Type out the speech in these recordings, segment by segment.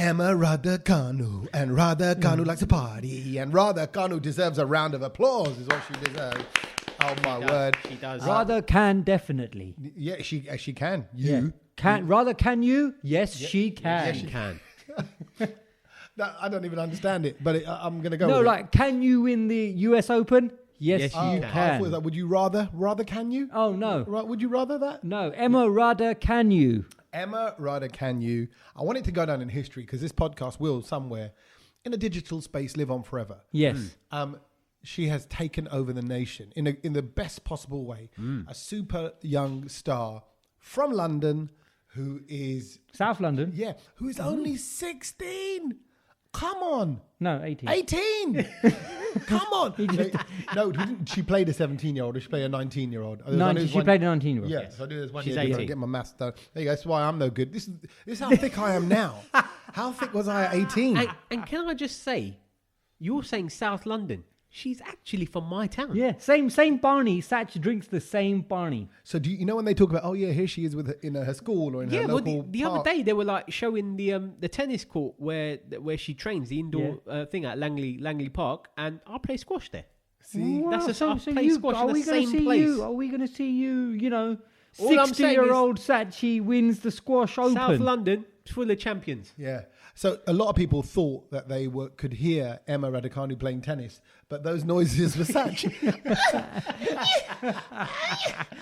Emma Raducanu, and Raducanu likes to party, and Raducanu deserves a round of applause, is what she deserves. Oh my word, she does. Rather can definitely. Yeah, she can. Can you? Yes, she can. Yes, she can. I don't even understand it, but I'm going to go. No, with like, it. can you win the US Open? Yes, you I can. thought it was like, would you rather can you? Oh no, Right? Would you rather that? no. Emma Rada, can you? Emma Raducanu. I want it to go down in history because this podcast will somewhere in a digital space live on forever. Yes. She has taken over the nation in the best possible way. A super young star from London who is South London. Yeah, who is only 16. Come on. No, 18. 18. Come on. No, she played a 17-year-old or she played a 19-year-old. She played a 19-year-old. Yeah, so I do this one She's year. 18. Get my maths done. There you go. That's why I'm no good. This is how thick I am now. How thick was I at 18? And can I just say, you're saying South London. She's actually from my town. Yeah, same Barney. Satch drinks the same Barney. So do you know when they talk about, oh yeah, here she is in her school or in her local the other day they were like showing the tennis court where she trains, the indoor thing at Langley Park, and I play squash there. See, Wow, That's so I play squash in the same place. Are we going to see you? You know, All I'm saying 60-year-old Satchi wins the squash open. South London full of champions. yeah. So a lot of people thought that they could hear Emma Raducanu playing tennis, but those noises were such.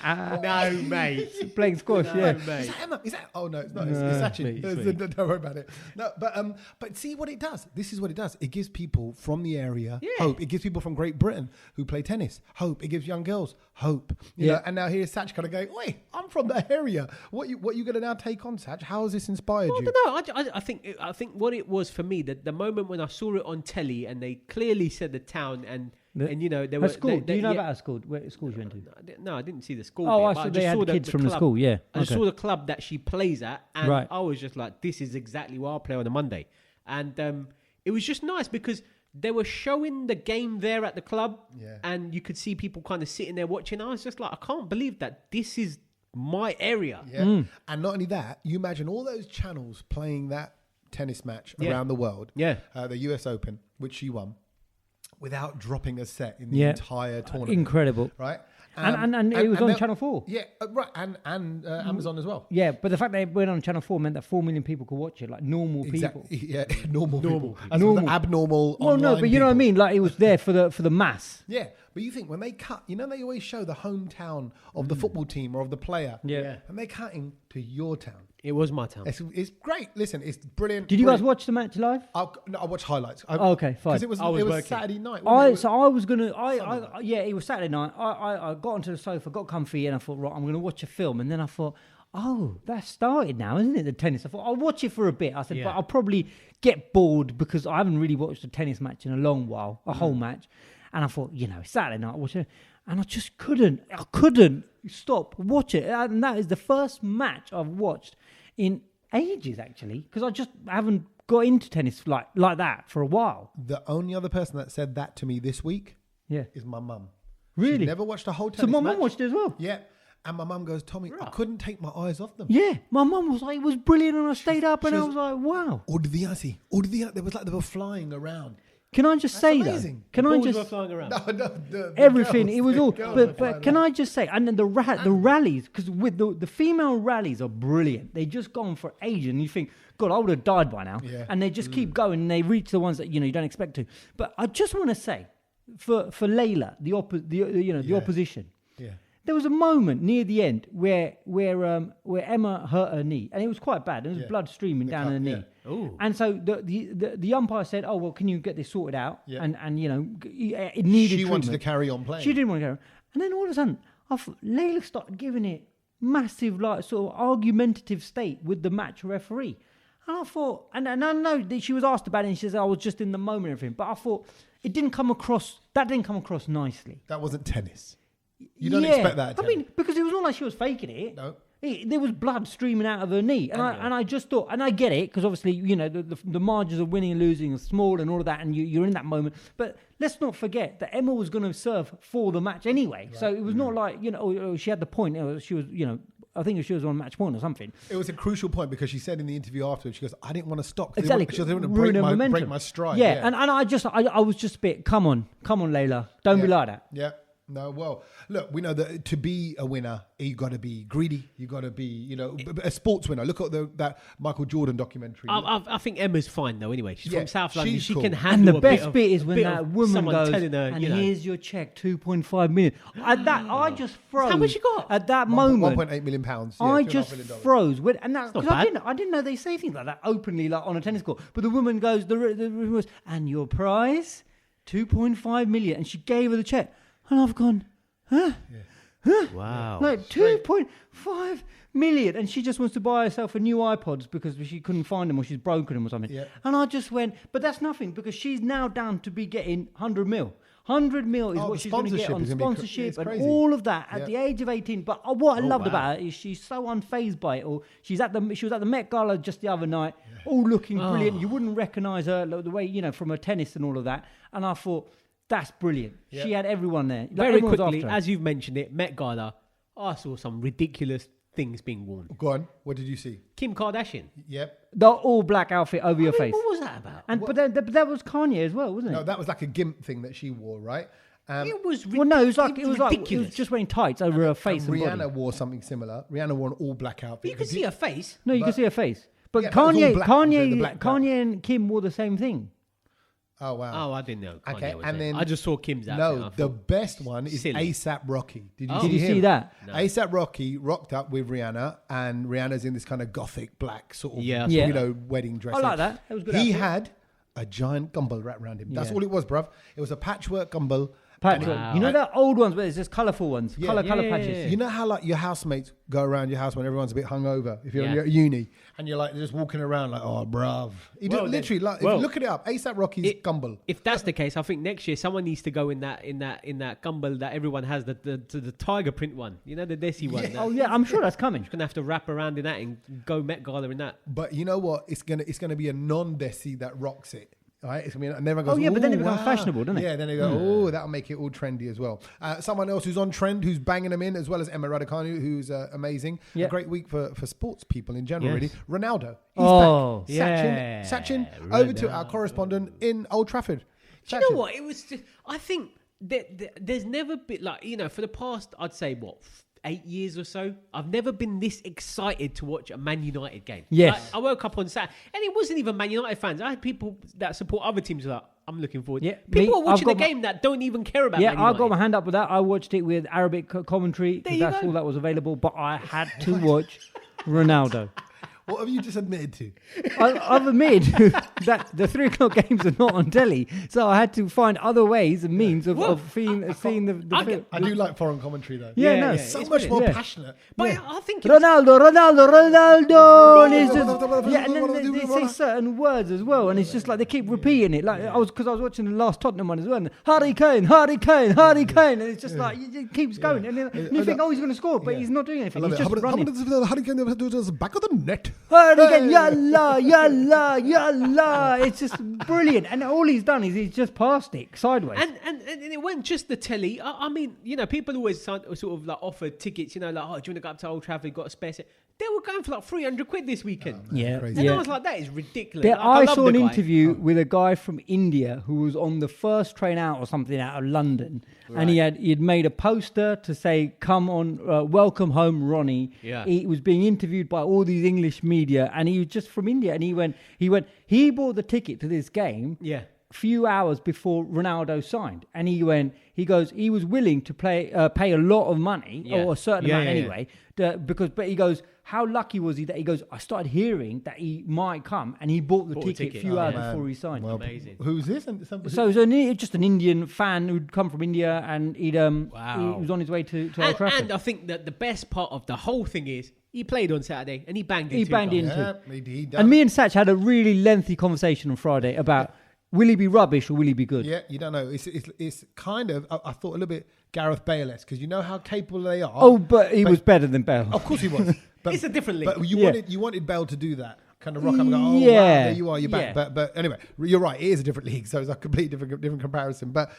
No, mate. Playing squash, yeah. mate. Is that Emma? Is that? Oh no, it's not. No, It's Sachin. mate, Don't worry about it. No, but see what it does. This is what it does. It gives people from the area hope. It gives people from Great Britain who play tennis hope. It gives young girls hope. You know, and now here's Satch kind of going, "Oi, I'm from that area. What you going to now take on, Satch? How has this inspired you?" I don't know. I think what it was for me, that the moment when I saw it on telly and they clearly said the town and you know there Her were school. Do you know about her school? Where school she went to? No, I didn't see the school. Oh, bit, I but saw just they had saw kids from the club. school. Yeah, I just saw the club that she plays at, and Right. I was just like, "This is exactly what I'll play on a Monday." And it was just nice because they were showing the game there at the club, and you could see people kind of sitting there watching. I was just like, I can't believe that this is my area. Yeah. And not only that, you imagine all those channels playing that tennis match around the world. Yeah. The US Open, which she won, without dropping a set in the entire tournament. Incredible. Right? And it was on Channel 4. Yeah, right. And Amazon as well. Yeah, but the fact that it went on Channel 4 meant that 4 million people could watch it, like normal people. Yeah, normal people. As Normal. opposed to abnormal Well, no, online but you know what I people. mean? Like it was there for the mass. Yeah, but you think when they cut, you know, they always show the hometown of the football team or of the player. Yeah. And they're cutting to your town. It was my town. It's great. Listen, it's brilliant. Did you guys watch the match live? I watched highlights. Okay, fine. Because it was working. Saturday night. I was gonna. It was Saturday night. I got onto the sofa, got comfy, and I thought, right, I'm gonna watch a film. And then I thought, oh, that started now, isn't it? The tennis. I thought I'll watch it for a bit. I said, but I'll probably get bored because I haven't really watched a tennis match in a long while, a whole match. And I thought, you know, Saturday night, watch it, and I just couldn't. I couldn't stop watch it. And that is the first match I've watched in ages, actually, because I just haven't got into tennis like that for a while. The only other person that said that to me this week is my mum. Really? She's never watched a whole tennis So my match. mum watched it as well. Yeah. And my mum goes, Tommy, I couldn't take my eyes off them. Yeah, my mum was like, it was brilliant, and I stayed up, and I was like, wow. They was like they were flying around. Can I just say amazing. that? Can Balls I were just flying around. The everything? girls, It was the all. girls were But can I just say? And then the rallies, because with the female rallies are brilliant. They just go on for ages, and you think, God, I would have died by now. Yeah. And they just keep going, and they reach the ones that you don't expect to. But I just want to say, for Layla, the opposition. Yeah. There was a moment near the end where Emma hurt her knee, and it was quite bad. There was blood streaming down her knee. Ooh. And so the umpire said, "Oh well, can you get this sorted out?" Yeah. And it needed. She wanted to treatment. carry on playing. She didn't want to carry on. And then all of a sudden, Layla started giving it massive, like sort of argumentative state with the match referee. And I thought, and I know that she was asked about it, and she said, "I was just in the moment and everything." But I thought it didn't come across. That didn't come across nicely. That wasn't tennis. You don't expect that. I mean, because it was not like she was faking it. No. There was blood streaming out of her knee, and I just thought, and I get it, because obviously the margins of winning and losing are small and all of that, and you're in that moment. But let's not forget that Emma was going to serve for the match anyway, right. So it was not like she had the point. She was I think she was on Match Point or something. It was a crucial point because she said in the interview afterwards, she goes, I didn't want to stop. Exactly. She didn't want to break my stride. Yeah. And I was just a bit, come on, Layla. Don't be like that. Yeah. No, well, look, we know that to be a winner, you got to be greedy. You got to be, a sports winner. Look at that Michael Jordan documentary. I think Emma's fine though. Anyway, she's from South London. She cool. can handle. And the best bit is when that woman goes, telling her, and here's your check, 2.5 million. I just froze. How much you got? At that moment, 1.8 million pounds. I just froze. And that's because I didn't know they say things like that openly, like on a tennis court. But the woman goes, the woman goes, and your prize, 2.5 million, and she gave her the check, and I've gone. Huh? Yeah. Huh? Wow. Like 2.5 million. And she just wants to buy herself a new iPods because she couldn't find them or she's broken them or something. Yeah. And I just went, but that's nothing because she's now down to be getting 100 mil. 100 mil is what she's going to get on sponsorship and all of that at the age of 18. But what I loved about her is she's so unfazed by it all. She was at the Met Gala just the other night, all looking brilliant. You wouldn't recognise her the way, from her tennis and all of that. And I thought, that's brilliant. Yep. She had everyone there. Very quickly, as you've mentioned it, Met Gala, I saw some ridiculous things being worn. Go on. What did you see? Kim Kardashian. Yep. The all black outfit over your face. What was that about? And but that was Kanye as well, wasn't it? No, that was like a gimp thing that she wore, right? It was it was ridiculous. like it was just wearing tights over her face. And Rihanna body. wore something similar. Rihanna wore an all black outfit. But you could see her face. No, you could see her face. But Yeah, Kanye and Kim wore the same thing. Oh, wow. Oh, I didn't know. Okay, was and there. then I just saw Kim's outfit. No, the best one is silly. ASAP Rocky. Did Did you see that? No. ASAP Rocky rocked up with Rihanna, and Rihanna's in this kind of gothic black sort of, wedding dress. I like that. That was good. He outfit. had a giant gumball wrapped around him. That's all it was, bruv. It was a patchwork gumball. Patchwork. Wow. You know the old ones where it's just colourful ones, colour Yeah. patches. You know how like your housemates go around your house when everyone's a bit hungover if you're at uni and you're like just walking around like, oh, bruv. If you look it up, ASAP Rocky's gumball. If that's the case, I think next year someone needs to go in that gumball that everyone has, the tiger print one. You know, the Desi one. Oh yeah, I'm sure that's coming. You're gonna have to wrap around in that and go Met Gala in that. But you know what? It's gonna be a non-Desi that rocks it. Right, it's gonna be, and everyone goes, Oh yeah, but then it becomes wow. fashionable, doesn't it? Yeah, then they go, that'll make it all trendy as well. Someone else who's on trend, who's banging them in, as well as Emma Raducanu, who's amazing. Yeah. A great week for sports people in general, really. Ronaldo, he's back. Sachin, over to our correspondent in Old Trafford. Do you know what? It was just, I think there's never been, for the past, I'd say, 8 years or so, I've never been this excited to watch a Man United game. Yes. Like, I woke up on Saturday, and it wasn't even Man United fans. I had people that support other teams who are like, I'm looking forward. Yeah, people are watching the game that don't even care about Man United. I got my hand up with that. I watched it with Arabic commentary because that's all that was available, but I had to watch Ronaldo. What have you just admitted to? I've admitted that the 3 o'clock games are not on telly, so I had to find other ways and means of seeing the film. I do like foreign commentary though. It's so much more passionate. But I think Ronaldo. And it's just, and then they say certain words as well, and it's just like they keep repeating it. Like I was watching the last Tottenham one as well. And Harry Kane, and it's just like it keeps going, and then you think, oh, he's going to score, but he's not doing anything. He's just running. Harry Kane back of the net. Hurricane, yalla. It's just brilliant. And all he's done is he's just passed it sideways. And it wasn't just the telly. I mean, people always sort of like offered tickets, do you want to go up to Old Trafford, got a spare set. They were going for like 300 quid this weekend. Crazy. I was like, that is ridiculous. I saw an interview with a guy from India who was on the first train out or something out of London. Right. And he'd made a poster to say, come on, welcome home, Ronnie. Yeah. He was being interviewed by all these English media and he was just from India. And he bought the ticket to this game. Yeah. Few hours before Ronaldo signed, and he goes, he was willing to pay a lot of money or a certain amount anyway, but he goes, how lucky was he that he goes, I started hearing that he might come, and he bought the ticket a few hours before he signed. Well, amazing. Who's this? So just an Indian fan who'd come from India, and he was on his way to Old Trafford. And I think that the best part of the whole thing is he played on Saturday and he banged in. And me and Satch had a really lengthy conversation on Friday about. Will he be rubbish or will he be good? Yeah, you don't know. It's kind of, I thought a little bit Gareth Bale-esque because you know how capable they are. Oh, but he was better than Bale. Of course he was. But, it's a different league. But you wanted Bale to do that. Kind of rock up and go, oh, wow, there you are, you're back. But anyway, you're right, it is a different league, so it's a completely different comparison. But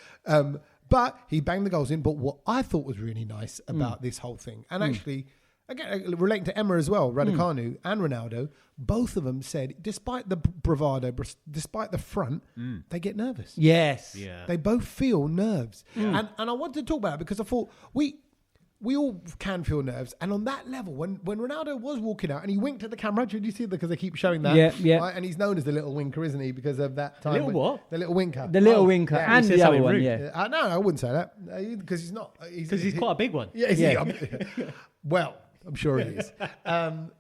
he banged the goals in. But what I thought was really nice about this whole thing, and actually, again, relating to Emma as well, Raducanu and Ronaldo, both of them said, despite the bravado, despite the front, they get nervous. Yes. Yeah. They both feel nerves. And I wanted to talk about it because I thought we all can feel nerves. And on that level, when Ronaldo was walking out and he winked at the camera, did you see that? Because they keep showing that. Yeah. Right? And he's known as the little winker, isn't he? Because of that time. Little what? The little winker. The little winker. Yeah. And He the said other something one, rude. yeah. No, I wouldn't say that. Because he's not. Because he's quite a big one. Yeah. Well, I'm sure he is. And,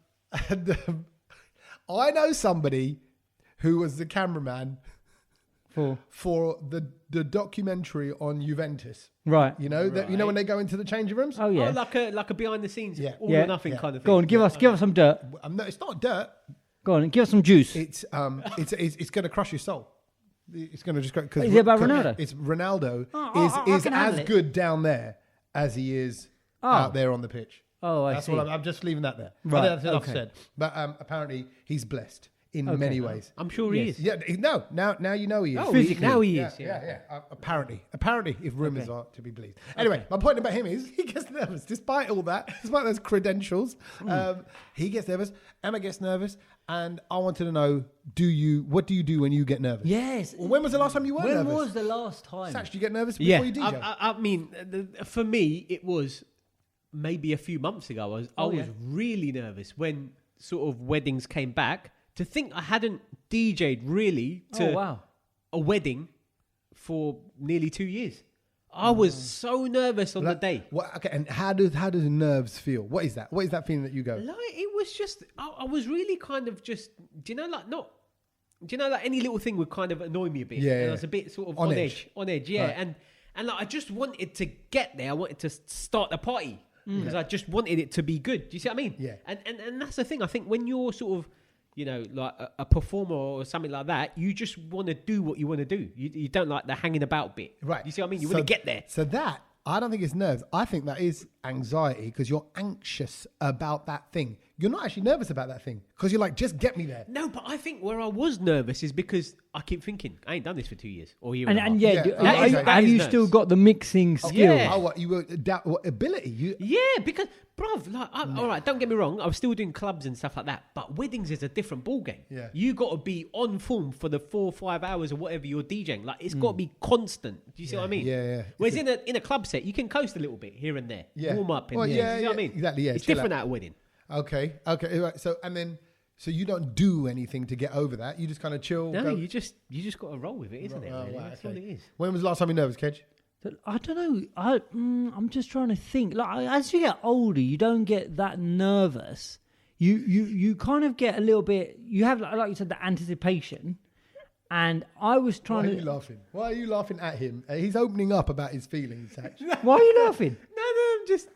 I know somebody who was the cameraman for the documentary on Juventus. Right. You know that when they go into the changing rooms. Oh yeah. Like a behind the scenes, all Yeah. or nothing kind of thing. Go on, give us some dirt. No, it's not dirt. Go on, give us some juice. It's going to crush your soul. It's going to just go. Is it about Ronaldo? It's Ronaldo I is can handle as it. good down there as he is out there on the pitch. Oh, I That's see. what I'm just leaving that there. Right, That's enough okay. said. But apparently he's blessed in many ways. I'm sure he is. Yeah, now you know he is. Oh, Physically. now he is. Yeah. Apparently, if rumours are to be believed. Anyway, my point about him is he gets nervous, despite all that, despite those credentials. He gets nervous. Emma gets nervous, and I wanted to know: what do you do when you get nervous? Yes. Well, when was the last time you were nervous? When was the last time? Satch, do you get nervous Yeah. before you DJ? I mean, for me, it was maybe a few months ago. I was really nervous when sort of weddings came back. To think I hadn't DJ'd really to a wedding for nearly 2 years. I was so nervous on the day. Okay, and how does nerves feel? What is that? What is that feeling that you go? Like, it was just, I was really kind of just, like any little thing would kind of annoy me a bit. Yeah, And yeah. I was a bit sort of on edge, yeah. Right. And like, I just wanted to get there. I wanted to start the party because I just wanted it to be good. Do you see what I mean? Yeah. And that's the thing. I think when you're sort of, like a performer or something like that, you just want to do what you want to do. You don't like the hanging about bit. Right. You see what I mean? You want to get there. So that, I don't think it's nerves. I think that is anxiety because you're anxious about that thing. You're not actually nervous about that thing because you're like, just get me there. No, but I think where I was nervous is because I keep thinking, I ain't done this for 2 years or a year And and a half. yeah, Yeah. have you nerves. still got the mixing skills? Yeah. Oh, what you were ability? Yeah, because, bruv, like, all right, don't get me wrong, I was still doing clubs and stuff like that, but weddings is a different ball game. Yeah. You got to be on form for the 4 or 5 hours or whatever you're DJing. Like, it's got to be constant. Do you see what I mean? Yeah. Whereas in a club set, you can coast a little bit here and there, warm up. And Well, do you see what I mean? Exactly. Yeah, it's chill different out. at a wedding. Okay. Right. So you don't do anything to get over that. You just kind of chill. No, go. you just got to roll with it, isn't it? Oh, Really? right, That's okay. all it is. When was the last time you nervous, Kedge? I don't know. I'm just trying to think. Like as you get older, you don't get that nervous. You kind of get a little bit. You have like you said, the anticipation. And I was trying Why are you laughing? Why are you laughing at him? He's opening up about his feelings, actually. Why are you laughing? No, I'm just...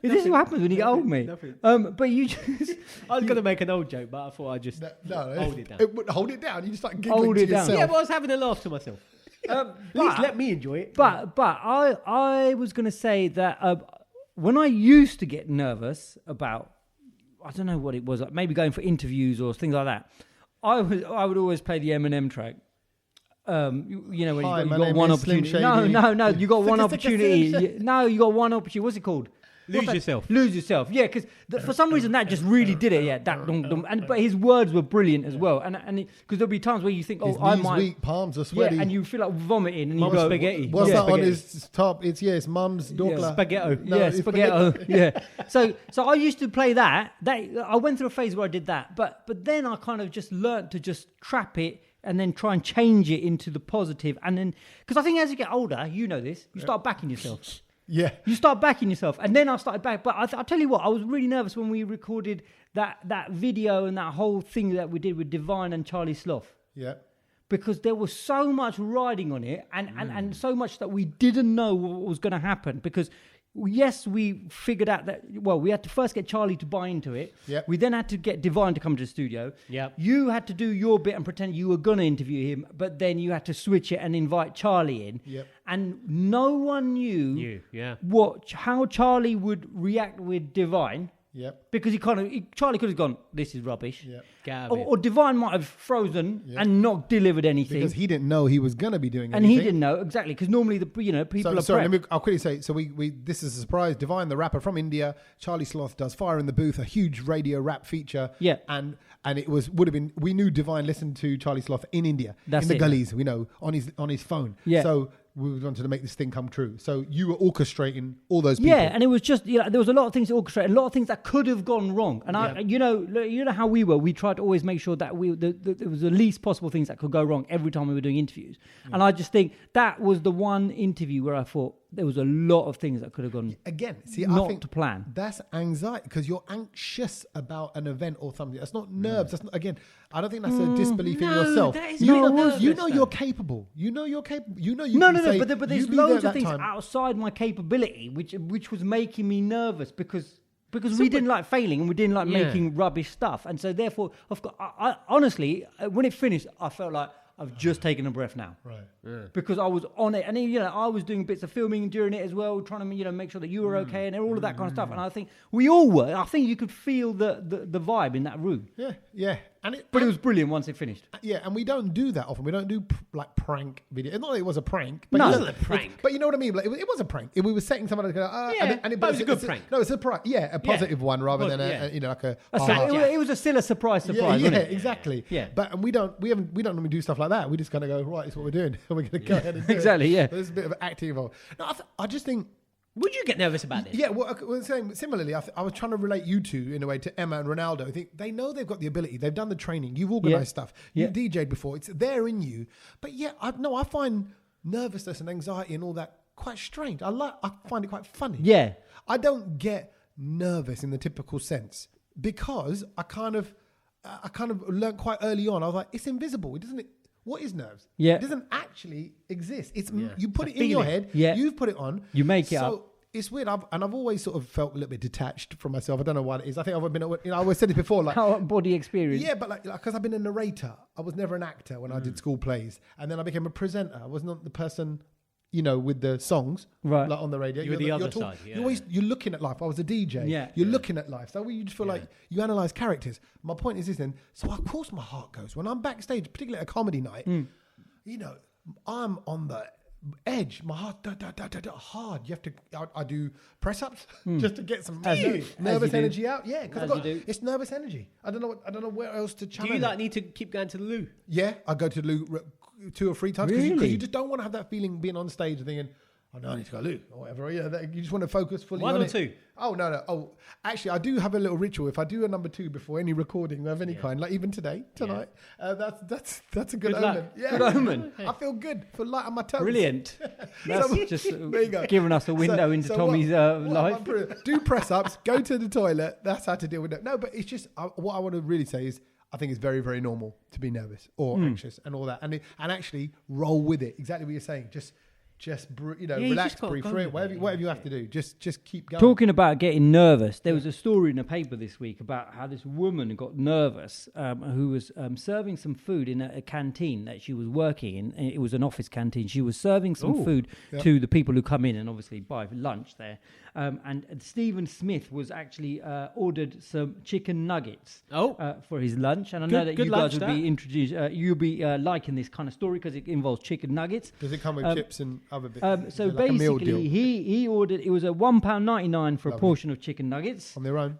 Is this what happens when you get old, mate? Nothing. But you just... I was going to make an old joke, but I thought I'd just hold it down. Hold it down. You just start giggling Hold to it down. yourself. Yeah, but I was having a laugh to myself. At least let me enjoy it. But I was going to say that when I used to get nervous about, I don't know what it was, like maybe going for interviews or things like that, I would always play the Eminem track. When you Hi, my got name one is Slim opportunity. Shady. No, you got one Sicka, opportunity. Slim Shady. No, you got one opportunity. What's it called? Lose yourself. Lose yourself. Yeah, because for some reason that just really did it. Yeah, that dum, dum. But his words were brilliant as well. And because there'll be times where you think, His I knees might. weak, palms are sweaty. Yeah, and you feel like vomiting, and Mum's you go spaghetti. What's Yeah. that on Spaghetti. his top? It's mum's dokla. Spaghetto. No, yeah, it's spaghetti. Yeah. So I used to play that. I went through a phase where I did that, but then I kind of just learnt to just trap it and then try and change it into the positive. And then because I think as you get older, you know this, you start backing yourself. Yeah. You start backing yourself, and then I started back. But I'll tell you what, I was really nervous when we recorded that video and that whole thing that we did with Divine and Charlie Sloth. Yeah. Because there was so much riding on it and so much that we didn't know what was going to happen. Because, yes, we figured out that, well, we had to first get Charlie to buy into it. Yep. We then had to get Divine to come to the studio. Yep. You had to do your bit and pretend you were going to interview him, but then you had to switch it and invite Charlie in. Yep. And no one knew Yeah. how Charlie would react with Divine Yep. Because Charlie could have gone, this is rubbish. Yep. Or Divine might have frozen and not delivered anything. Because he didn't know he was going to be doing anything. And he didn't know, exactly. Because normally, people are sorry, I'll quickly say, this is a surprise. Divine, the rapper from India, Charlie Sloth does Fire in the Booth, a huge radio rap feature. Yeah. And we knew Divine listened to Charlie Sloth in India. That's in the it. gullies, we know, on his phone. Yeah. So we wanted to make this thing come true. So you were orchestrating all those people. Yeah, and it was just, there was a lot of things to orchestrate, a lot of things that could have gone wrong. And you know how we were. We tried to always make sure that there was the least possible things that could go wrong every time we were doing interviews. Yeah. And I just think that was the one interview where I thought there was a lot of things that could have gone I think to plan. That's anxiety because you're anxious about an event or something. That's not nerves. That's not, I don't think that's a disbelief in yourself. That is you know you're capable. You know you're capable. You know you can say, but there's loads of things outside my capability which was making me nervous because we didn't like failing and we didn't like making rubbish stuff. And so therefore, I honestly, when it finished, I felt like I've just taken a breath now. Right. Yeah. Because I was on it. And I was doing bits of filming during it as well, trying to, make sure that you were okay and all of that kind of stuff. And I think we all were. I think you could feel the vibe in that room. Yeah, yeah. But it was brilliant once it finished. Yeah, and we don't do that often. We don't do prank videos. Not that it was a prank. But it wasn't a prank. But you know what I mean? Like, it was a prank. We were setting someone to go, but it was a good prank. No, it's a prank. Yeah, a positive one rather than like a. It was still a surprise, wasn't it? Exactly. Yeah. But we don't normally do stuff like that. We just kind of go, right, it's what we're doing. We're going to go ahead and do exactly. it. Yeah. There's a bit of acting involved. No, I just think. Would you get nervous about this? Yeah, well, similarly, I was trying to relate you two in a way to Emma and Ronaldo. I think they know they've got the ability. They've done the training. You've organised stuff. You've DJ'd before. It's there in you. But I find nervousness and anxiety and all that quite strange. I find it quite funny. Yeah. I don't get nervous in the typical sense because I kind of learned quite early on. I was like, it's invisible. It doesn't. What is nerves? Yeah. It doesn't actually exist. It's you put it in your head. Yeah. You've put it on. You make it up. It's weird. I've always sort of felt a little bit detached from myself. I don't know what it is. I think I've been, I always said it before, like body experience. Yeah, but like because I've been a narrator. I was never an actor when I did school plays, and then I became a presenter. I was not the person, with the songs like on the radio. You were the other side. Yeah. You're looking at life. I was a DJ. Yeah. You're looking at life. So you just feel like you analyze characters. My point is this then. So of course my heart goes when I'm backstage, particularly at a comedy night. I'm on the edge. My heart hard. You have to. I do press ups just to get some nervous energy out. Yeah, because it's nervous energy. I don't know where else to channel. Do you need to keep going to the loo? Yeah, I go to the loo 2 or 3 times because you just don't want to have that feeling being on stage and thinking, oh no, I need to go loo or whatever. Yeah, you just want to focus fully on it. 1 or 2? Oh no. Oh, actually, I do have a little ritual. If I do a number 2 before any recording of any kind, like even tonight, that's a good omen. Yeah, good omen. I feel good. Feel light on my toes. Brilliant. That's just go. giving us a window into Tommy's life. Do press ups. Go to the toilet. That's how to deal with it. No, but it's just what I want to really say is. I think it's very, very normal to be nervous or anxious and all that, and actually roll with it. Exactly what you're saying. Just relax, breathe through it. Whatever you have to do, just keep going. Talking about getting nervous, there was a story in the paper this week about how this woman got nervous who was serving some food in a canteen that she was working in. It was an office canteen. She was serving some food to the people who come in and obviously buy lunch there. And Stephen Smith was actually ordered some chicken nuggets for his lunch. And I know that you guys will be introduced. You'll be liking this kind of story because it involves chicken nuggets. Does it come with chips and other bits? So basically, he ordered. It was a £1.99 for a portion of chicken nuggets on their own.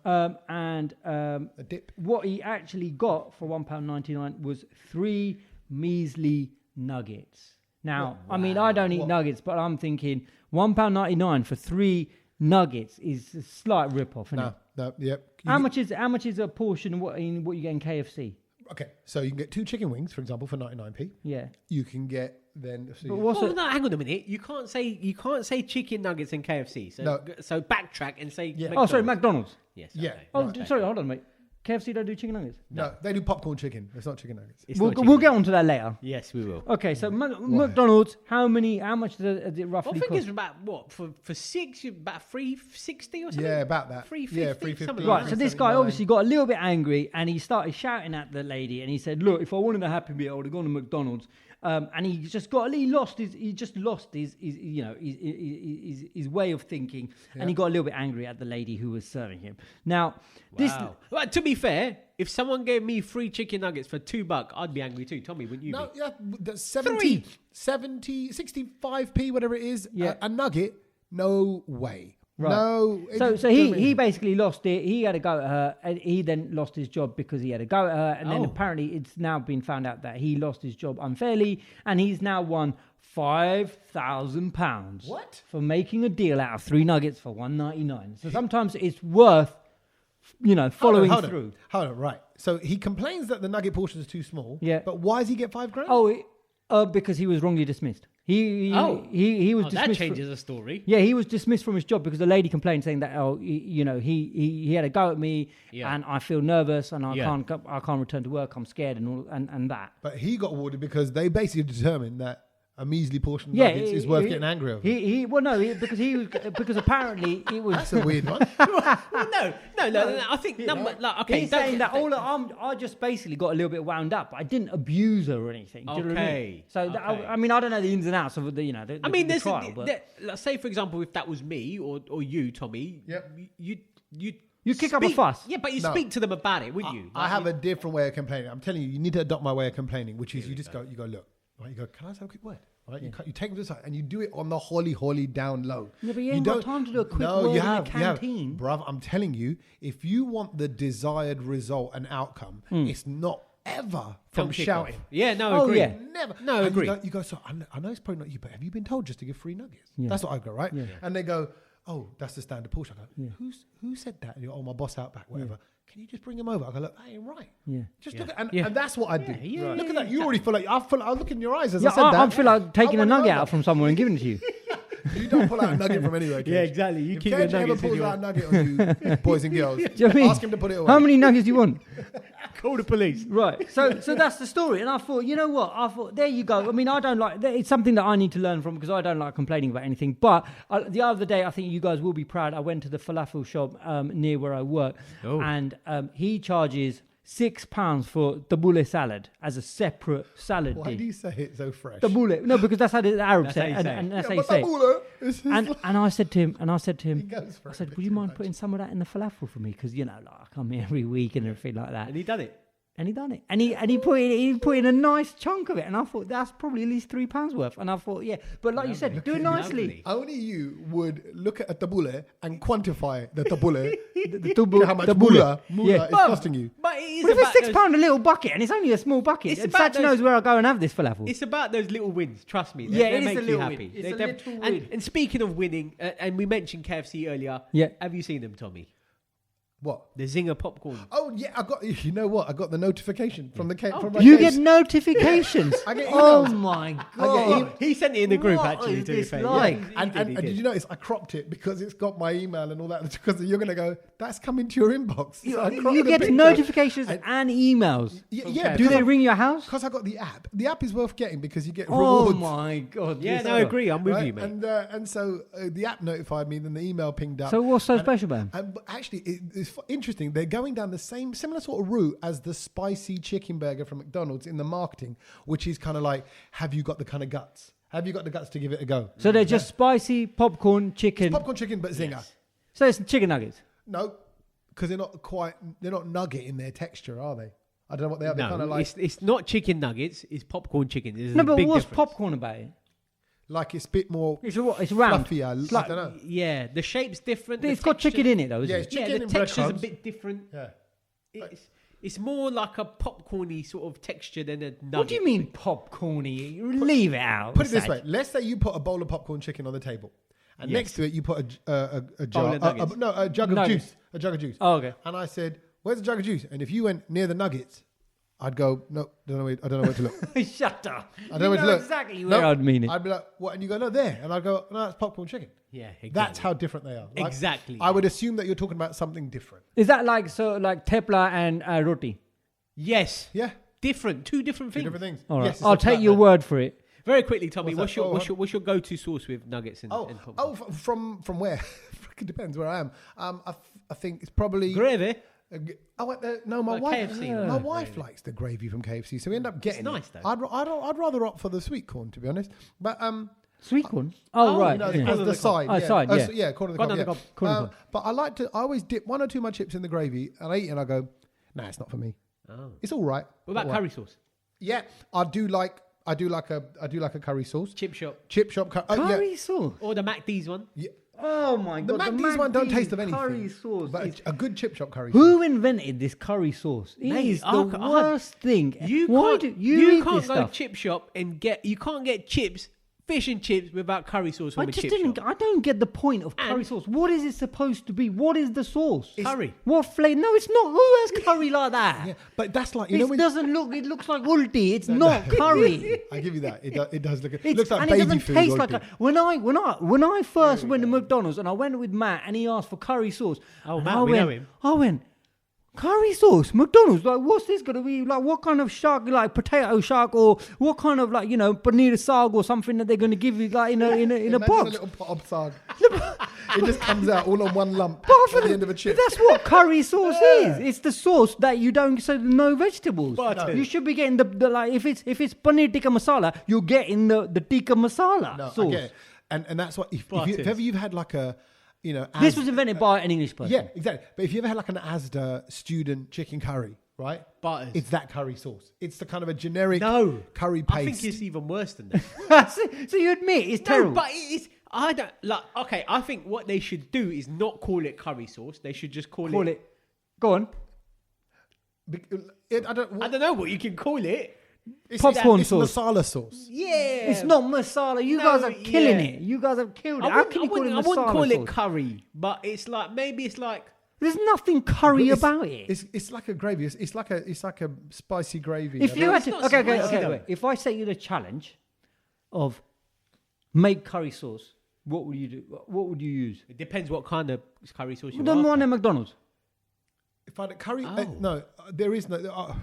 And a dip. What he actually got for £1.99 was 3 measly nuggets. Now, I mean, I don't eat nuggets, but I'm thinking £1.99 for 3 nuggets is a slight rip-off, isn't it? No, yep. How much is a portion of what you get in KFC? Okay, so you can get 2 chicken wings, for example, for 99p. Yeah. You can get then. No, hang on a minute. You can't say chicken nuggets in KFC. So backtrack and say. Yeah. McDonald's. McDonald's. Yes. Yeah. Okay. Oh, sorry. Hold on, mate. KFC don't do chicken nuggets? No, they do popcorn chicken. It's not chicken nuggets. We'll get onto that later. Yes, we will. Okay, so McDonald's, how much does it roughly I think cost? it's about what for six, about $3.60 or something. Yeah, about that. $3.50. Yeah, $3.50. Something Right, like so that. this guy obviously got a little bit angry and he started shouting at the lady and he said, "Look, if I wanted a Happy Meal, I would have gone to McDonald's." And he lost his way of thinking, and he got a little bit angry at the lady who was serving him. Now, Well, to be fair, if someone gave me 3 chicken nuggets for $2, I'd be angry too. Tommy, wouldn't you? No, be? yeah, that's 65p, whatever it is, a nugget. No way. Right. No. So he basically lost it. He had a go at her, and he then lost his job because he had a go at her. And then apparently it's now been found out that he lost his job unfairly, and he's now won £5,000. What? For making a deal out of 3 nuggets for $1.99. So sometimes it's worth, following through. Hold on, right. So he complains that the nugget portion is too small. Yeah. But why does he get $5,000? Because he was wrongly dismissed. He was dismissed. That changes the story. Yeah, he was dismissed from his job because the lady complained, saying that he had a go at me, and I feel nervous, and I can't return to work. I'm scared, and that. But he got awarded because they basically determined that a measly portion of nuggets is worth getting angry over. Because apparently it was. That's a weird one. No. I think okay. He's saying that I just basically got a little bit wound up. I didn't abuse her or anything. Do you know what I mean? So I don't know the ins and outs of the the trial. Let's say for example, if that was me or you, Tommy, you kick up a fuss. Yeah, but you speak to them about it, wouldn't you? I have a different way of complaining. I'm telling you, you need to adopt my way of complaining, which is you go, look, right? You go, can I say a quick word? Right? You take them to the side and you do it on the holly down low. Yeah, but you ain't got time to do a quick word in a canteen. Bruv, I'm telling you, if you want the desired result and outcome, it's not ever from shouting. Yeah, no, agree. Yeah. Never. No, agree. You go, so I know it's probably not you, but have you been told just to give 3 nuggets? Yeah. That's what I go, right? Yeah. And they go, oh, that's the standard portion. I go, who said that? And you go, oh, my boss out back, whatever. Yeah. Can you just bring him over? I go, look, that ain't right. Yeah. Just look at, and that's what I do. Yeah, look at that. You already feel like, I look in your eyes as Yeah, I said that. I feel like taking a nugget out from someone and giving it to you. You don't pull out a nugget from anywhere, Cage. Yeah, exactly. You if keep Cage your ever nuggets in pulls your... out a nugget on you, boys and girls, Do you know what I mean? ask him to put it away. How many nuggets do you want? Call the police. Right. So that's the story. And I thought, you know what? There you go. I mean, I don't like... It's something that I need to learn from because I don't like complaining about anything. But the other day, I think you guys will be proud. I went to the falafel shop near where I work. Oh. And he charges £6 for tabbouleh salad as a separate salad dish. Why do you say it so fresh? Tabbouleh. No, because that's how the Arabs say it. And that's how you say it. And I said to him, I said, would you mind putting some of that in the falafel for me? Because, I come here every week and everything like that. And he done it. And he done it. And he put in a nice chunk of it. And I thought, that's probably at least £3 worth. And I thought, yeah. But like you said, do it nicely. Only you would look at a tabbouleh and quantify the tabbouleh. How much tabbouleh is costing you. But if it's £6 a little bucket, and it's only a small bucket, Satch knows where I go and have this falafel. It's about those little wins, trust me. They make a you little happy. win. It's a little win. And speaking of winning, and we mentioned KFC earlier, have you seen them, Tommy? What? The Zinger popcorn. Oh, yeah, I got the notification from the cake. You get notifications? I get emails. Oh, my God. He sent it in the group, actually. What is this like? And did you notice I cropped it because it's got my email and all that? Because you're going to go, that's coming to your inbox. So you get notifications and emails. Yeah. Do they ring your house? Because I got the app. The app is worth getting because you get rewards. Oh, my God. Yeah, no, I agree. I'm with you, mate. And so the app notified me, then the email pinged up. So what's so special about them? Actually, it's interesting. They're going down the similar sort of route as the spicy chicken burger from McDonald's in the marketing, which is kind of like, have you got the kind of guts? Have you got the guts to give it a go? So they're just spicy popcorn chicken. It's popcorn chicken, but zinger. Yes. So it's chicken nuggets? No, because they're not nugget in their texture, are they? I don't know what they are. They're kind of like... it's not chicken nuggets, it's popcorn chicken. There's no, but difference. what's popcorn about it? Like it's a bit more it's round. fluffier. Like, I don't know. Yeah, the shape's different. It's got chicken in it though, isn't it? Chicken the in texture's a breadcrumbs. bit different. Yeah. It's more like a popcorny sort of texture than a nugget. What do you mean popcorny? Leave it out. Put it this way. Let's say you put a bowl of popcorn chicken on the table. And next to it you put a jar. A jug of juice. A jug of juice. Oh, okay. And I said, where's the jug of juice? And if you went near the nuggets, I'd go, no, I don't know where to look. Shut up. I don't know where to look. Exactly where I'd mean it. I'd be like, what? And you go, no, there. And I'd go, no, that's popcorn chicken. Yeah, exactly. That's how different they are. Like, Exactly. I would assume that you're talking about something different. Is that like tepla and roti? Yes. Yeah. Different. Two different Two things. different things. All right. Yes, it's I'll a take flat your bread. word for it. Very quickly, Tommy, What's that? what's your go-to sauce with nuggets and popcorn? From where? It depends where I am. I think it's probably Gravy. No, my Like wife. KFC, My wife likes the gravy from KFC, so we end up getting nice, it. though. I'd rather opt for the sweet corn, to be honest. But Sweet corn? Oh, right. you know, Yeah. as the side. Oh, side, yeah. yeah, corner of the Corner of cob. the Yeah. cob, corner of the But I always dip one or two of my chips in the gravy, and I eat it and I go, nah, it's not for me. Oh. It's all right. What about All right. curry sauce? Yeah, I do like a curry sauce. Chip shop. Chip shop Curry sauce? Or the MacD's one? Yeah. Oh, my The God. McD's one don't taste of anything. Curry sauce. But a good chip shop curry sauce. Who invented this curry sauce? It Mate, is the I can't- worst thing. You Why can't, do you eat can't this go stuff? chip shop and you can't get chips, fish and chips without curry sauce from I a just chip didn't. shop. I don't get the point of curry And- sauce. What is it supposed to be? What is the sauce? Curry. What flavor? No, it's not. Who has curry like that? Yeah, but that's like you know It when doesn't look. It looks like ulti. It's not curry. I give you that. It does look. It It's, looks like and baby it doesn't food. taste or like anything. when I first went to McDonald's and I went with Matt and he asked for curry sauce. Oh, and Matt, I we went, know him. I went, curry sauce, McDonald's. Like, what's this gonna be? Like, what kind of shark? Like potato shark, or what kind of paneer saag or something that they're gonna give you like in a Imagine box? a little pot of sag. It just comes out all on one lump But at the end of a chip. That's what curry sauce is. It's the sauce that you don't so no vegetables. Butter. You should be getting the like if it's paneer tikka masala, you're getting the tikka masala No, sauce. I get it. And that's what if Butters. ever you've had like a This was invented by an English person. yeah, exactly. But if you ever had like an Asda student chicken curry, right? Butters. It's that curry sauce. It's the kind of a generic No. curry paste. I think it's even worse than that. so you admit it's No, terrible. but it's. I don't like. Okay, I think what they should do is not call it curry sauce. They should just call it. Go on. I don't. I don't know what you can call it. It's Popcorn it's sauce. masala sauce. Yeah, It's not masala. You No, guys are killing yeah. it. You guys have killed it. I How wouldn't, can you call it I masala wouldn't call sauce? it curry, but it's like maybe it's like. There's nothing curry It's- about it. It's like a gravy. It's like a spicy gravy. If you had it's to, not okay, spicy though. wait. If I set you the challenge of make curry sauce, what would you do? What would you use? It depends what kind of curry sauce you The want. one at McDonald's. if I had a curry, Oh. no, there is no.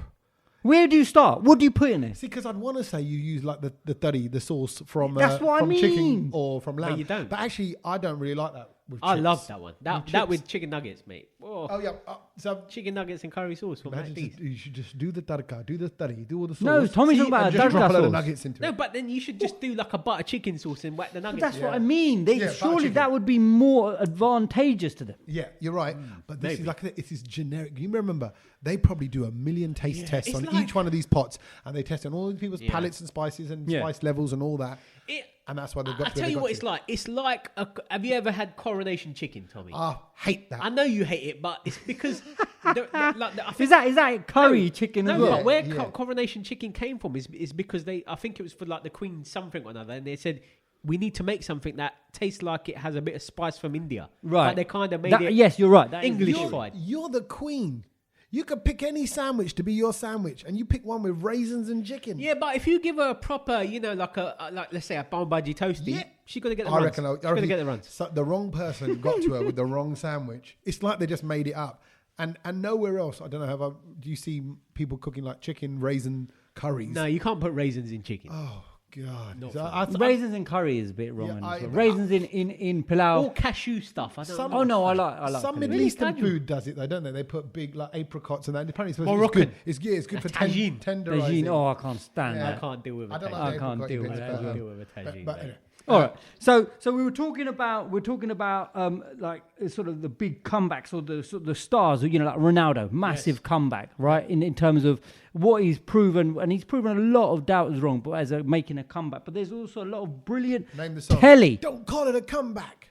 Where do you start? What do you put in there? See, because I'd want to say you use like the taddy, the sauce from That's what I from chicken mean. or from lamb. you don't. But actually, I don't really like that. With I chips. love that one. That chips. with chicken nuggets, mate. Oh, Oh yeah. So chicken nuggets and curry sauce for imagine McD's. you should just do the tadka, do the taddy, do all the sauce. No, Tommy's talking about and a just drop tadka a load of sauce. nuggets into No, it. but then you should just do like a butter chicken sauce and whack the But nuggets. that's what I mean. Yeah, butter Surely chicken. that would be more advantageous to them. Yeah, you're right. But this is maybe. like it is generic. You remember they probably do a million taste tests it's on like- each one of these pots, and they test on all the people's Yeah. palates and spices and Yeah. spice levels and all that. It, And that's why they've got. I to tell where you they what got it's to. like. It's like have you ever had coronation chicken, Tommy? I hate that. I know you hate it, but it's because I think Is that curry chicken No, as well? but where yeah. coronation chicken came from is because I think it was for like the Queen something or another, and they said we need to make something that tastes like it has a bit of spice from India. Right. But they kind of made That- it. yes, you're right. That is- English You're, fried. you're the queen. You could pick any sandwich to be your sandwich, and you pick one with raisins and chicken. Yeah, but if you give her a proper, like let's say a bone bhaji toasty, Yeah. she's gonna get the I runs. reckon. She's gonna get the runs. So the wrong person got to her with the wrong sandwich. It's like they just made it up, and nowhere else. I don't know. Do you see people cooking like chicken raisin curries? No, you can't put raisins in chicken. Oh God. Not So for Raisins in curry is a bit wrong. Yeah, as I- well. Raisins in pilau. All cashew stuff. I don't Some- know. Oh no, I like. Some pilau. Middle Really? Eastern Casual. food does it though, don't they? They put big like apricots and that. Apparently, it's supposed Moroccan. to be good. It's good for Tagine. tenderizing. Tagine. Oh, I can't stand Yeah. I that. can't deal with I don't a like I can't apricot deal bits, with that but, as well. deal with a tagine. but mate. anyway. All right. So we were talking about like sort of the big comebacks or the stars, like Ronaldo, massive comeback, right? In terms of what he's proven, and he's proven a lot of doubters wrong, but as making a comeback. But there's also a lot of brilliant Name the song. telly. Don't call it a comeback.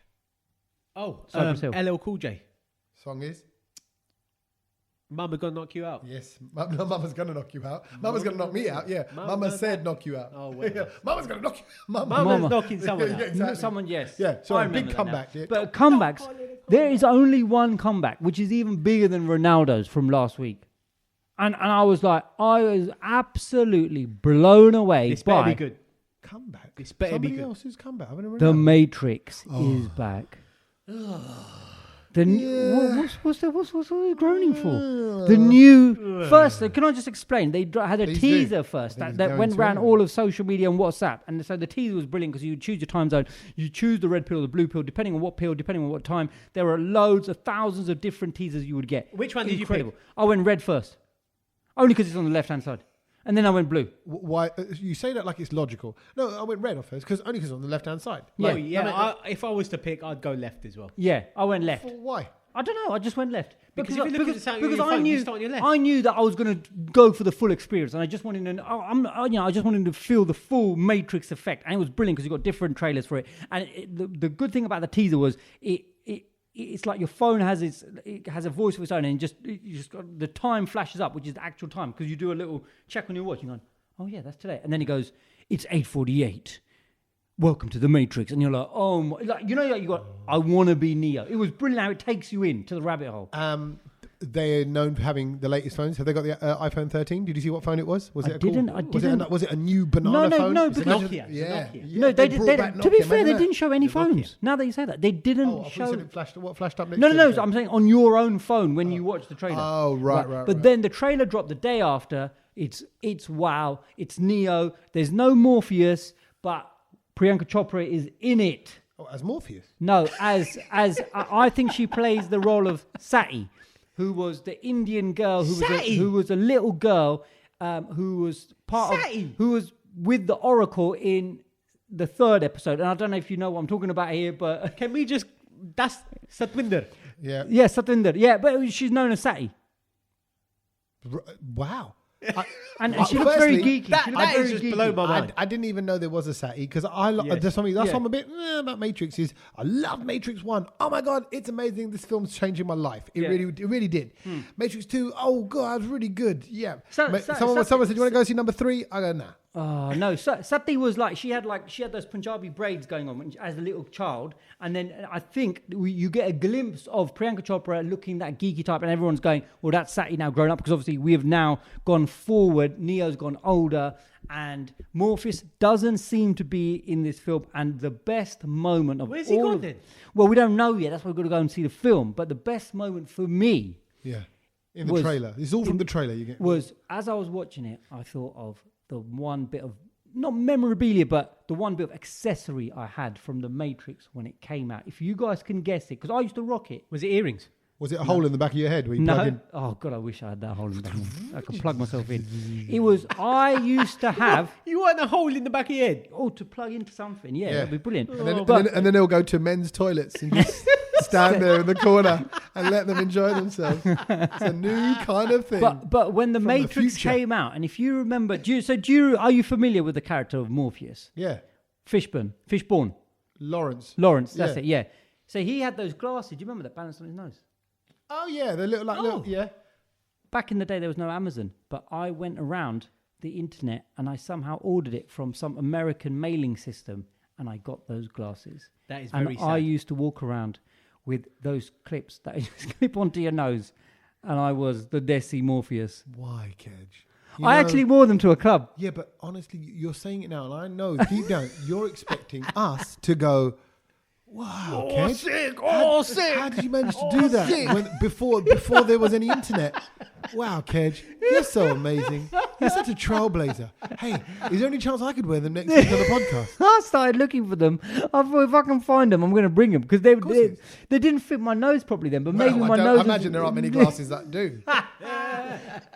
Oh, Cypress Hill. LL Cool J. Song is Mama gonna knock you out. yes. No, Mama's gonna knock you out. Mama's gonna knock me out. Yeah. Mama said knock you out. Oh, wait. Yeah. Mama's gonna knock you. Mama's Mama. knocking someone Yeah, out. exactly. Someone, yes. Yeah, sorry, I remember big that now. comeback, yeah. But comebacks, there is only one comeback, which is even bigger than Ronaldo's from last week. And I was absolutely blown away This better by be good. Comeback. This better be Somebody good. else's comeback. I haven't The read Matrix is back. What's you groaning for? The new first. Can I just explain? They had a Please teaser do. first I think that it's went going around to all of social media and WhatsApp, and so the teaser was brilliant because you choose your time zone, you choose the red pill or the blue pill, depending on what time. There were loads of thousands of different teasers you would get. Which one did you pick? I went red first, only because it's on the left hand side, and then I went blue. Why? You say that like it's logical. No, I went red off first because it's on the left hand side. Yeah. If I was to pick, I'd go left as well. Yeah, I went left. Why? I don't know. I just went left Because if you look at the sound on your phone, you start on your left. I knew that I was going to go for the full experience, and I just wanted to. I just wanted to feel the full Matrix effect, and it was brilliant because you got different trailers for it. And the good thing about the teaser was it's like your phone has a voice of its own, and you just got the time flashes up, which is the actual time because you do a little check on your watch, and you're going, oh yeah, that's today, and then it goes, it's 8:48. Welcome to the Matrix, and you're like, oh, you got. I want to be Neo. It was brilliant how it takes you into the rabbit hole. They're known for having the latest phones. Have they got the iPhone 13? Did you see what phone it was? Was it a new banana phone? No, because Nokia. Yeah. No, they brought did. back To be Nokia, fair, they imagine didn't show any phones. Now that you say that, they didn't I show. thought you said what flashed up next No. to it? I'm saying on your own phone when you watch the trailer. Oh, right. But then the trailer dropped the day after. It's wow. It's Neo. There's no Morpheus, but Priyanka Chopra is in it. Oh, as Morpheus? No, as I think she plays the role of Sati, who was the Indian girl who was a little girl who was who was with the Oracle in the third episode. And I don't know if you know what I'm talking about here, but Can we just... That's Satwinder. Yeah. Yeah, Satinder. Yeah, but she's known as Sati. Wow. And she looks very firstly, geeky. That is just below my mind. I didn't even know there was a Sati because that's something I'm a bit about Matrix is I love Matrix 1. Oh my God, it's amazing. This film's changing my life. It really did. Matrix 2, oh God, it was really good. Yeah. Someone said, you want to go see number 3? I go, nah. Oh no, Sati was she had those Punjabi braids going on as a little child, and then I think you get a glimpse of Priyanka Chopra looking that geeky type, and everyone's going, well, that's Sati now grown up because obviously we have now gone forward. Neo's gone older, and Morpheus doesn't seem to be in this film. And the best moment of where's he gone then? Well, we don't know yet. That's why we've got to go and see the film. But the best moment for me, in the trailer. It's all from the trailer. You get was as I was watching it, I thought of the one bit of, not memorabilia, but the one bit of accessory I had from The Matrix when it came out. If you guys can guess it, because I used to rock it. Was it earrings? Was it a hole in the back of your head where you plug in? Oh, God, I wish I had that hole in the back. I could plug myself in. It was, I used to have... You want a hole in the back of your head? Oh, to plug into something. Yeah, that'd be brilliant. And then they'll go to men's toilets and just stand there in the corner and let them enjoy themselves. It's a new kind of thing. But when The Matrix came out, and if you remember... are you familiar with the character of Morpheus? Yeah. Fishborn. Lawrence, that's it, yeah. So he had those glasses. Do you remember that balanced on his nose? Oh, yeah. They're little, yeah. Back in the day, there was no Amazon, but I went around the internet and I somehow ordered it from some American mailing system, and I got those glasses. That is very sad. I used to walk around with those clips that you just clip onto your nose, and I was the Desi Morpheus. Why, Kedge? I actually wore them to a club. Yeah, but honestly, you're saying it now, and I know deep down you're expecting us to go, wow, Kedge. Sick! How did you manage to do that before there was any internet? Wow, Kedge, you're so amazing. You're such a trailblazer. Hey, is there any chance I could wear them next week on the podcast? I started looking for them. I thought if I can find them, I'm going to bring them because they didn't fit my nose properly then. But maybe my nose. I imagine there aren't many glasses that do. But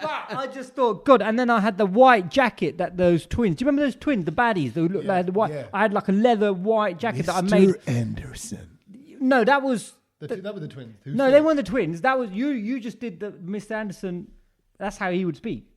I just thought, God. And then I had the white jacket that those twins. Do you remember those twins, the baddies? They looked like the white. Yeah. I had like a leather white jacket that I made. Mr. Anderson. No, that was. That were the twins. No, they weren't the twins. That was you. You just did the Mr. Anderson. That's how he would speak.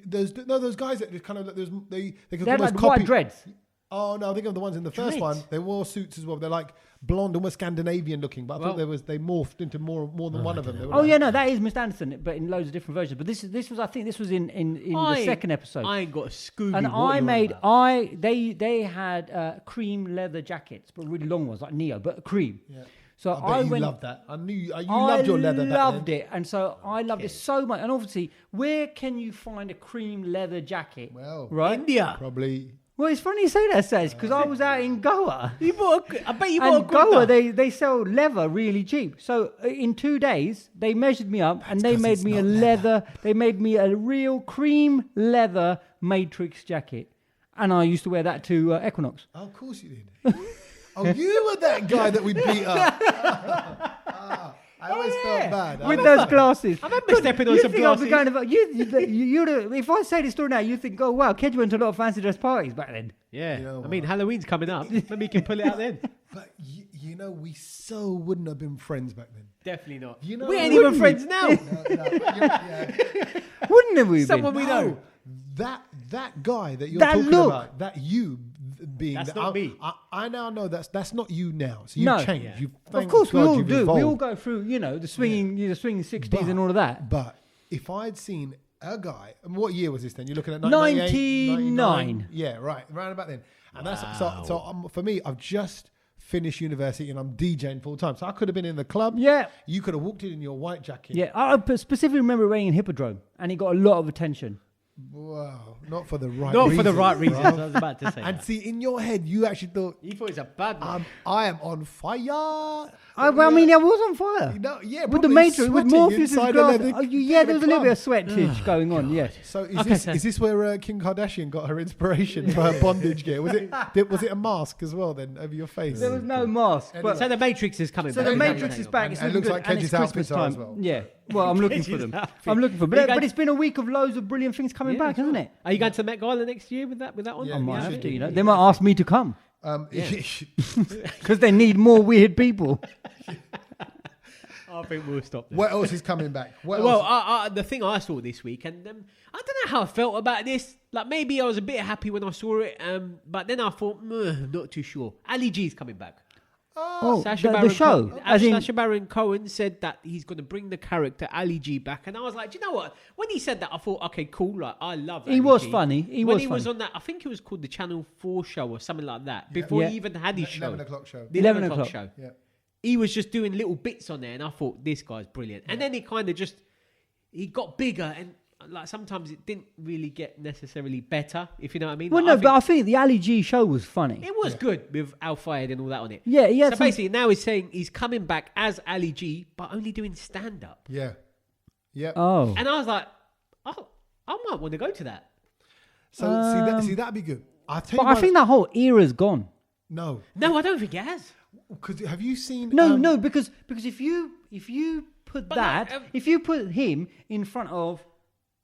Those guys that just kind of they could had almost like copy. white dreads. Oh no, I think of the ones in the first one. They wore suits as well. They're like blonde, almost Scandinavian looking. But I thought they morphed into more than one of them. That is Mr. Anderson, but in loads of different versions. But this was I think this was in the second episode. I ain't got a Scooby. And they had cream leather jackets, but really long ones like Neo, but cream. Yeah. So I bet you loved that. I knew you loved your leather. I loved it, and so I loved it so much. And obviously, where can you find a cream leather jacket? Well, right, India. probably. Well, it's funny you say that, Saj, because I was out in Goa. I bet you bought a And Goa, good they sell leather really cheap. So in 2 days, they measured me up and they 'cause made it's me a not leather. They made me a real cream leather matrix jacket, and I used to wear that to Equinox. Oh, of course you did. Oh, you were that guy that we beat up. I always felt bad. With those glasses. I remember stepping on some glasses. If I say this story now, you think, oh wow, Kedge went to a lot of fancy dress parties back then. Yeah. You know I mean, Halloween's coming up. Maybe you can pull it out then. But you know, we so wouldn't have been friends back then. Definitely not. You know, We ain't even friends now. Wouldn't have we Someone been? we know. That guy that you're That talking look. about, that you being, That's not me. I now know that's not you now. So you've No. changed. Yeah. You've, Of thank course, we God all you've do. We evolved. all go through, the swinging 60s and all of that. But if I'd seen a guy, and what year was this then? You're looking at 99. Yeah, right, around about then. And that's so for me, I've just finished university and I'm DJing full time. So I could have been in the club. Yeah. You could have walked in your white jacket. Yeah, I specifically remember wearing in Hippodrome, and he got a lot of attention. Wow, not for the right Not reasons. for the right reasons. bro. I was about to say And that. see, in your head, you actually thought, You thought he's a bad man. I am on fire. I mean, I was on fire. No, yeah, With the probably Matrix, with sweating Morpheus' inside a glass. leather- Yeah, there was a little club. bit of sweatage going on, yeah. So Okay, so- is this where Kim Kardashian got her inspiration for her bondage gear? Was it a mask as well then over your face? There was no mask. But, So the Matrix is coming so back. the Matrix is back. And It's it looking looks good, like and Kedge's it's Christmas outfits are as time. well. Yeah, well, I'm looking for Kedge's them. outfit. I'm looking for Are you but going- it's been a week of loads of brilliant things coming back, hasn't it? Are you going to the Met Gala next year with that on? Yeah, I might you have should to, do. They might ask me to come Yeah. because they need more weird people. I think we'll stop there. What else is coming back? What Well, else? the thing I saw this week, and I don't know how I felt about this. Like, maybe I was a bit happy when I saw it, but then I thought, not too sure. Ali G's coming back. Oh, Sacha the Baron show. Cohen, As in, Sacha Baron Cohen said that he's going to bring the character Ali G back, and I was like, do you know what? When he said that, I thought, okay, cool. Like, I love. He Ali was G. funny. He when was he was funny. on that, I think it was called the Channel 4 show or something like that. Before Yeah. he even had his show, 11 o'clock show. the 11 11 o'clock o'clock. show. Yeah. He was just doing little bits on there, and I thought this guy's brilliant. And then he kind of he got bigger, and like sometimes it didn't really get necessarily better, if you know what I mean. well, Like, no, but I think the Ali G show was funny. it was good with Al Fayed and all that on it. Yeah, he had So some- basically, now he's saying he's coming back as Ali G, but only doing stand up. Yeah. Yeah. Oh, And I was like, oh, I might want to go to that. So see that'd be good. I'll tell but you I why- think that whole era's gone. no, No, I don't think it has. because have you seen? No, because if you put But that, no, if you put him in front of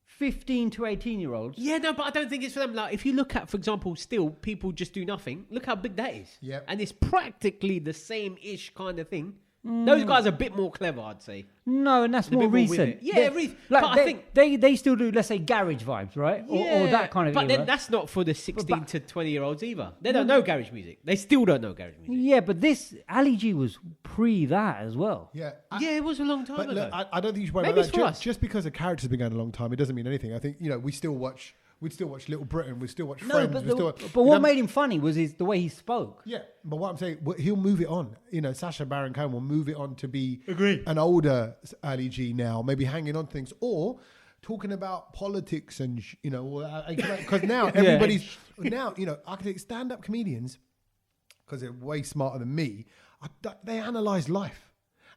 15 to 18-year-olds, Yeah, no, but I don't think it's for them. Like, if you look at, for example, still people just do nothing. Look how big that is. Yep. And it's practically the same-ish kind of thing. Those guys are a bit more clever, I'd say. no, and that's A bit more more with recent. it. Yeah, They- but I think- they still do, let's say, garage vibes, right? Or that kind of But era. then that's not for the 16 to 20-year-olds either. They don't know garage music. They still don't know garage music. Yeah, but this Ali G was pre that as well. Yeah. Yeah, it was a long time But ago. look, I don't think you should worry Maybe about it's for that. us. Just because a character's been going a long time, it doesn't mean anything. I think we'd still watch Little Britain. We'd still watch No, Friends. but, we'd still, but what made him funny was the way he spoke. Yeah, but what I'm saying, he'll move it on. Sacha Baron Cohen will move it on to be Agreed. an older Ali G now, maybe hanging on to things or talking about politics and because now everybody's now I can take stand-up comedians because they're way smarter than me. They analyze life.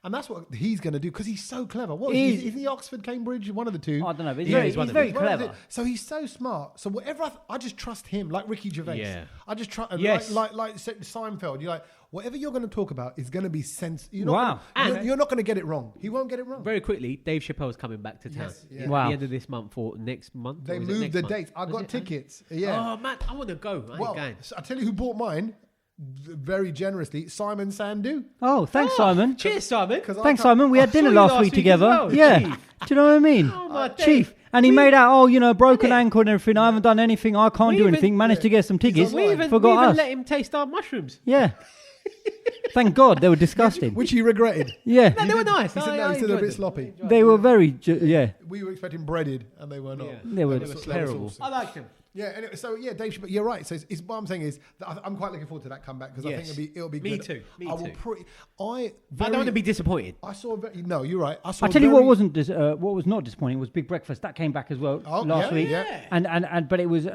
And that's what he's going to do because he's so clever. What is he Oxford, Cambridge, one of the two? I don't know, but Yeah, he's he's one of very them. clever. So he's so smart. So whatever I just trust him, like Ricky Gervais. Yeah. I just trust, Yes. like Seinfeld. You're like, whatever you're going to talk about is going to be sense. You're not Wow. Gonna, you're not going to get it wrong. He won't get it wrong. Very quickly, Dave Chappelle's coming back to town. Yes, yeah. At Wow. the end of this month or next month. They or is it moved next the month? dates. I Was got it? tickets. Yeah. Oh, man, I want to go. I ain't well, going. so I tell you who bought mine very generously. Simon Sandu. Oh, thanks, Simon. Cheers, Simon. Thanks, Simon. We had I dinner saw you last last week week together. as well, Yeah. Chief. Do you know what I mean? Oh, my Chief. days. And he made out, broken Innit? ankle and everything. I haven't done anything. I can't We do even- anything. Managed to get some tickets. online. We even Forgot us. let him taste our mushrooms. Yeah. Thank God. They were disgusting. Which he regretted. Yeah. No, they were nice. He said, I no, he said they're a enjoyed bit them. sloppy. They were very, yeah. We were expecting breaded and they were not. Yeah. They were They were terrible. saucy. I liked him. Yeah, anyway, so yeah, Dave, but you're right. So it's what I'm saying is that I'm quite looking forward to that comeback because I think it'll be Me good. too. Me I too. I don't want to be disappointed. I saw. No, you're right. I tell you what was not disappointing was Big Breakfast. That came back as well last week. Yeah. And but it was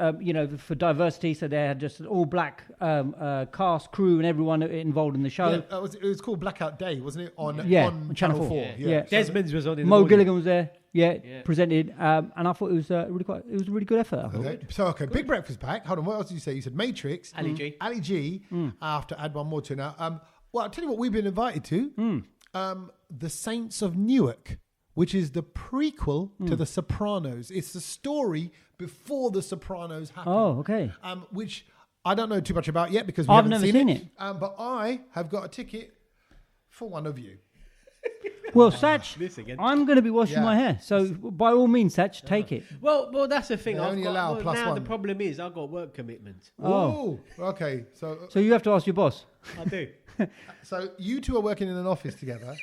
for diversity, so they had just an all black cast, crew, and everyone involved in the show. Yeah, it was called Blackout Day, wasn't it? On Channel 4. Yeah. Desmond's was on in the Mo morning. Gilligan was there. Yeah, presented, and I thought it was a really good effort. I thought. Okay. So Big Breakfast back. Hold on, what else did you say? You said Matrix, Ali G. Ali G. I have to add one more to it now. Well, I'll tell you what we've been invited to. The Saints of Newark, which is the prequel to The Sopranos. It's the story before The Sopranos happened. Oh, okay. Which I don't know too much about yet because we I've haven't never seen it. But I have got a ticket for one of you. Well, Satch, This again. I'm going to be washing my hair, so by all means, Satch, take it. Well, that's the thing. They only allow plus now one. the problem is I've got work commitments. Oh, okay. So you have to ask your boss. I do. So you two are working in an office together,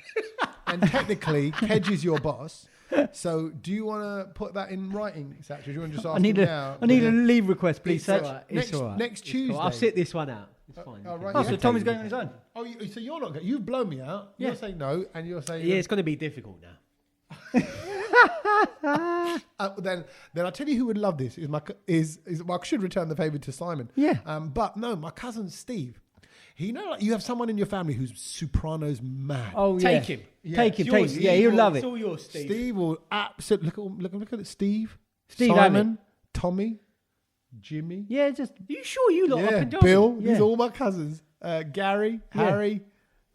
and technically, Kedge is your boss. So do you want to put that in writing, Satch? Do you want to just ask him now? I need a leave request, please, It's Satch. all right. It's all right. Next It's Tuesday. cool. I'll sit this one out. It's fine. Oh, right, Oh, yeah. so Tommy's going on his own. Oh, so you're not going. You've blown me out. Yeah. You're saying no, and you're saying Yeah, it's going to be difficult now. Then I tell you who would love this is well, I should return the favour to Simon. Yeah. But no, my cousin Steve. Like you have someone in your family who's Sopranos mad. Oh, yeah. Take him. Yeah. Take him. Yours, Yeah, he'll love it. It's all yours, Steve. Steve will absolutely look at it. Steve, Steve Simon, Tommy, Jimmy. Yeah, just Are you sure you lot up Yeah, and down? Bill. Yeah. These are all my cousins. Gary, Harry.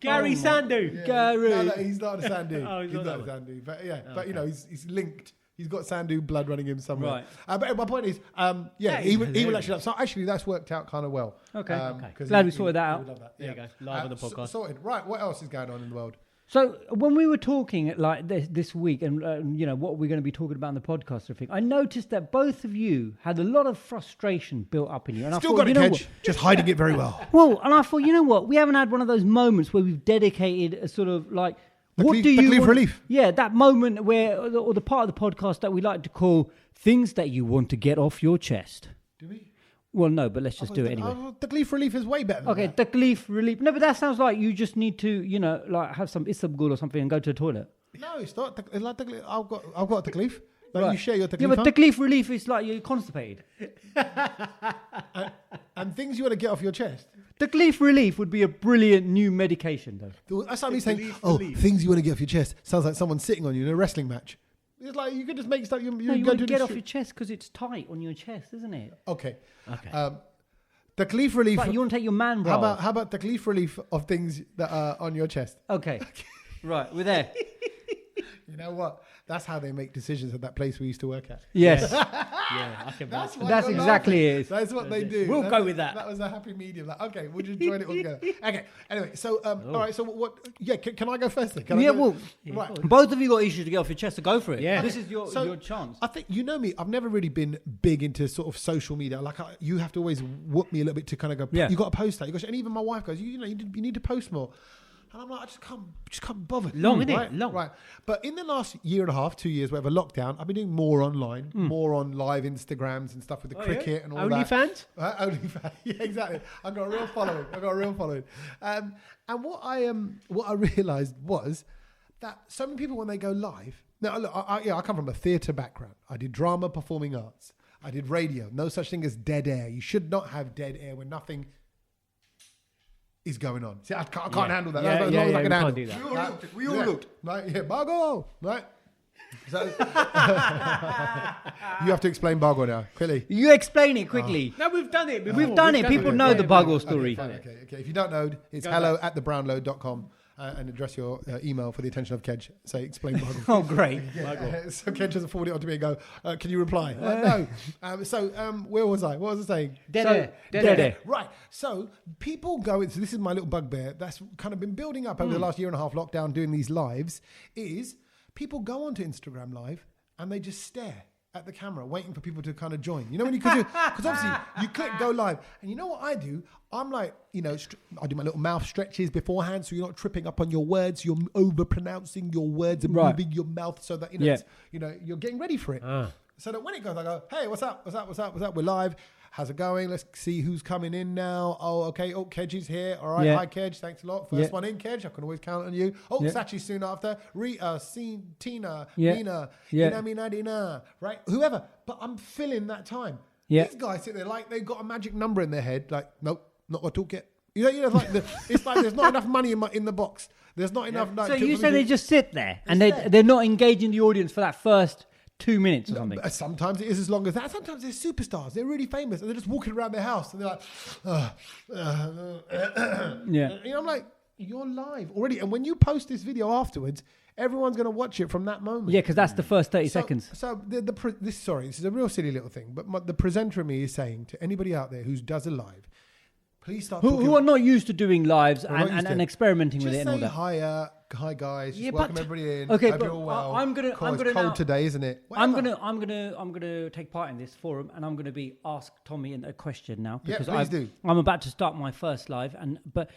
Gary Sandu. Yeah. Gary. No, he's not a Sandu. Oh, he's not a that Sandu. But yeah, but you know, he's linked. He's got Sandu blood running in somewhere. Right. But my point is, That he is will hilarious. actually love. So actually, that's worked out kind of well. Okay. 'cause Glad we he sorted that out. would love that. There you go. Live on the podcast. Sorted. Right. What else is going on in the world? So when we were talking like this week, and what we're going to be talking about in the podcast, I think I noticed that both of you had a lot of frustration built up in you. And Still I thought, got you it, know Kedge. Just hiding it very well. Well, and I thought, you know what? We haven't had one of those moments where we've dedicated a sort of like, what do you Taklief want? relief. Yeah, that moment where, or the part of the podcast that we like to call things that you want to get off your chest. Do we? Well, no, but let's just do it anyway. Taklief relief is way better. Than Okay, that. taklief relief. No, but that sounds like you just need to, like have some isabgul or something and go to the toilet. No, it's not. It's like taklief. I've got a taklief. Like Right. you share your taklief. Yeah, but huh? taklief relief is like you're constipated. and things you want to get off your chest. Taklief relief would be a brilliant new medication, though. That's like me saying, Taklief. things you want to get off your chest. Sounds like someone sitting on you in a wrestling match. It's like you could just make stuff. You No, you go want to to get the off street. your chest because it's tight on your chest, isn't it? Okay. Okay. Taklief relief. Like you want to take your man bra. How about taklief relief of things that are on your chest? Okay. Right, we're there. You know what? That's how they make decisions at that place we used to work at. Yes. Yeah, I can vouch for why That's you're exactly laughing. it. That's what they do. We'll That's- go with that. That was a happy medium. Like, okay, we'll just join it all together. Okay. Anyway, so all right. So what? Yeah. Can I go first? Then? Can I Yeah, go? well, Right. both of you got issues to get off your chest, so go for it. Yeah. This is your So, chance. I think you know me. I've never really been big into sort of social media. Like you have to always whoop me a little bit to kind of go. Yeah. You got to post that. You got, and even my wife goes. You need to post more. And I'm like, I just can't bother. Long, innit? Right? Long. Right. But in the last year and a half, 2 years, whatever, lockdown, I've been doing more online, more on live Instagrams and stuff with the cricket and all that. OnlyFans? OnlyFans. Yeah, exactly. I've got a real following. And what I realised was that so many people, when they go live, now look, I come from a theatre background. I did drama, performing arts. I did radio. No such thing as dead air. You should not have dead air when nothing is going on. See, I can't handle that. Yeah, That's as long as I we can can't handle. do that. We all looked. Right? Yeah, Bargo. Right? So, you have to explain Bargo now, quickly. You explain it quickly. No, we've done it before. We've done it. People know the Buggle story. Okay. If you don't know, it's hello@thebrownload.com and address your email for the attention of Kedge. Say, explain Bargo. Oh, great. So Kedge has forwarded it on to me and go, can you reply? No. Where was I? What was I saying? Dead air. Right. So people go into, this is my little bugbear that's kind of been building up over the last year and a half lockdown doing these lives, is people go onto Instagram Live and they just stare at the camera waiting for people to kind of join. You know, because obviously you click go live, and you know what I do? I'm like, I do my little mouth stretches beforehand so you're not tripping up on your words, you're over pronouncing your words and Right. moving your mouth so that, you're getting ready for it. So that when it goes, I go, hey, what's up? We're live. How's it going? Let's see who's coming in now. Oh, okay. Oh, Kedge is here. All right. Hi, Kedge. Thanks a lot. First one in, Kedge. I can always count on you. Oh, Sachi soon after. Tina, Nina, Dina, right? Whoever. But I'm filling that time. Yeah. These guys sit there like they've got a magic number in their head. Like, nope, not going to talk yet. You know, like it's like there's not enough money in the box. There's not enough. Like, so you say they just sit there and they're not engaging the audience for that first 2 minutes or something? Sometimes it is as long as that. Sometimes they're superstars. They're really famous and they're just walking around their house and they're like, You know, I'm like, you're live already. And when you post this video afterwards, everyone's going to watch it from that moment. Yeah, because that's the first 30 seconds. So this is a real silly little thing, but the presenter in me is saying to anybody out there who does a live, please start talking. Who are not used to doing lives and experimenting with it and all that. Just say hi guys. Just welcome everybody in. Okay, hope you're all well. I'm cold now, today, isn't it? Whatever. I'm gonna take part in this forum, and I'm gonna ask Tommy a question now because I'm about to start my first live. But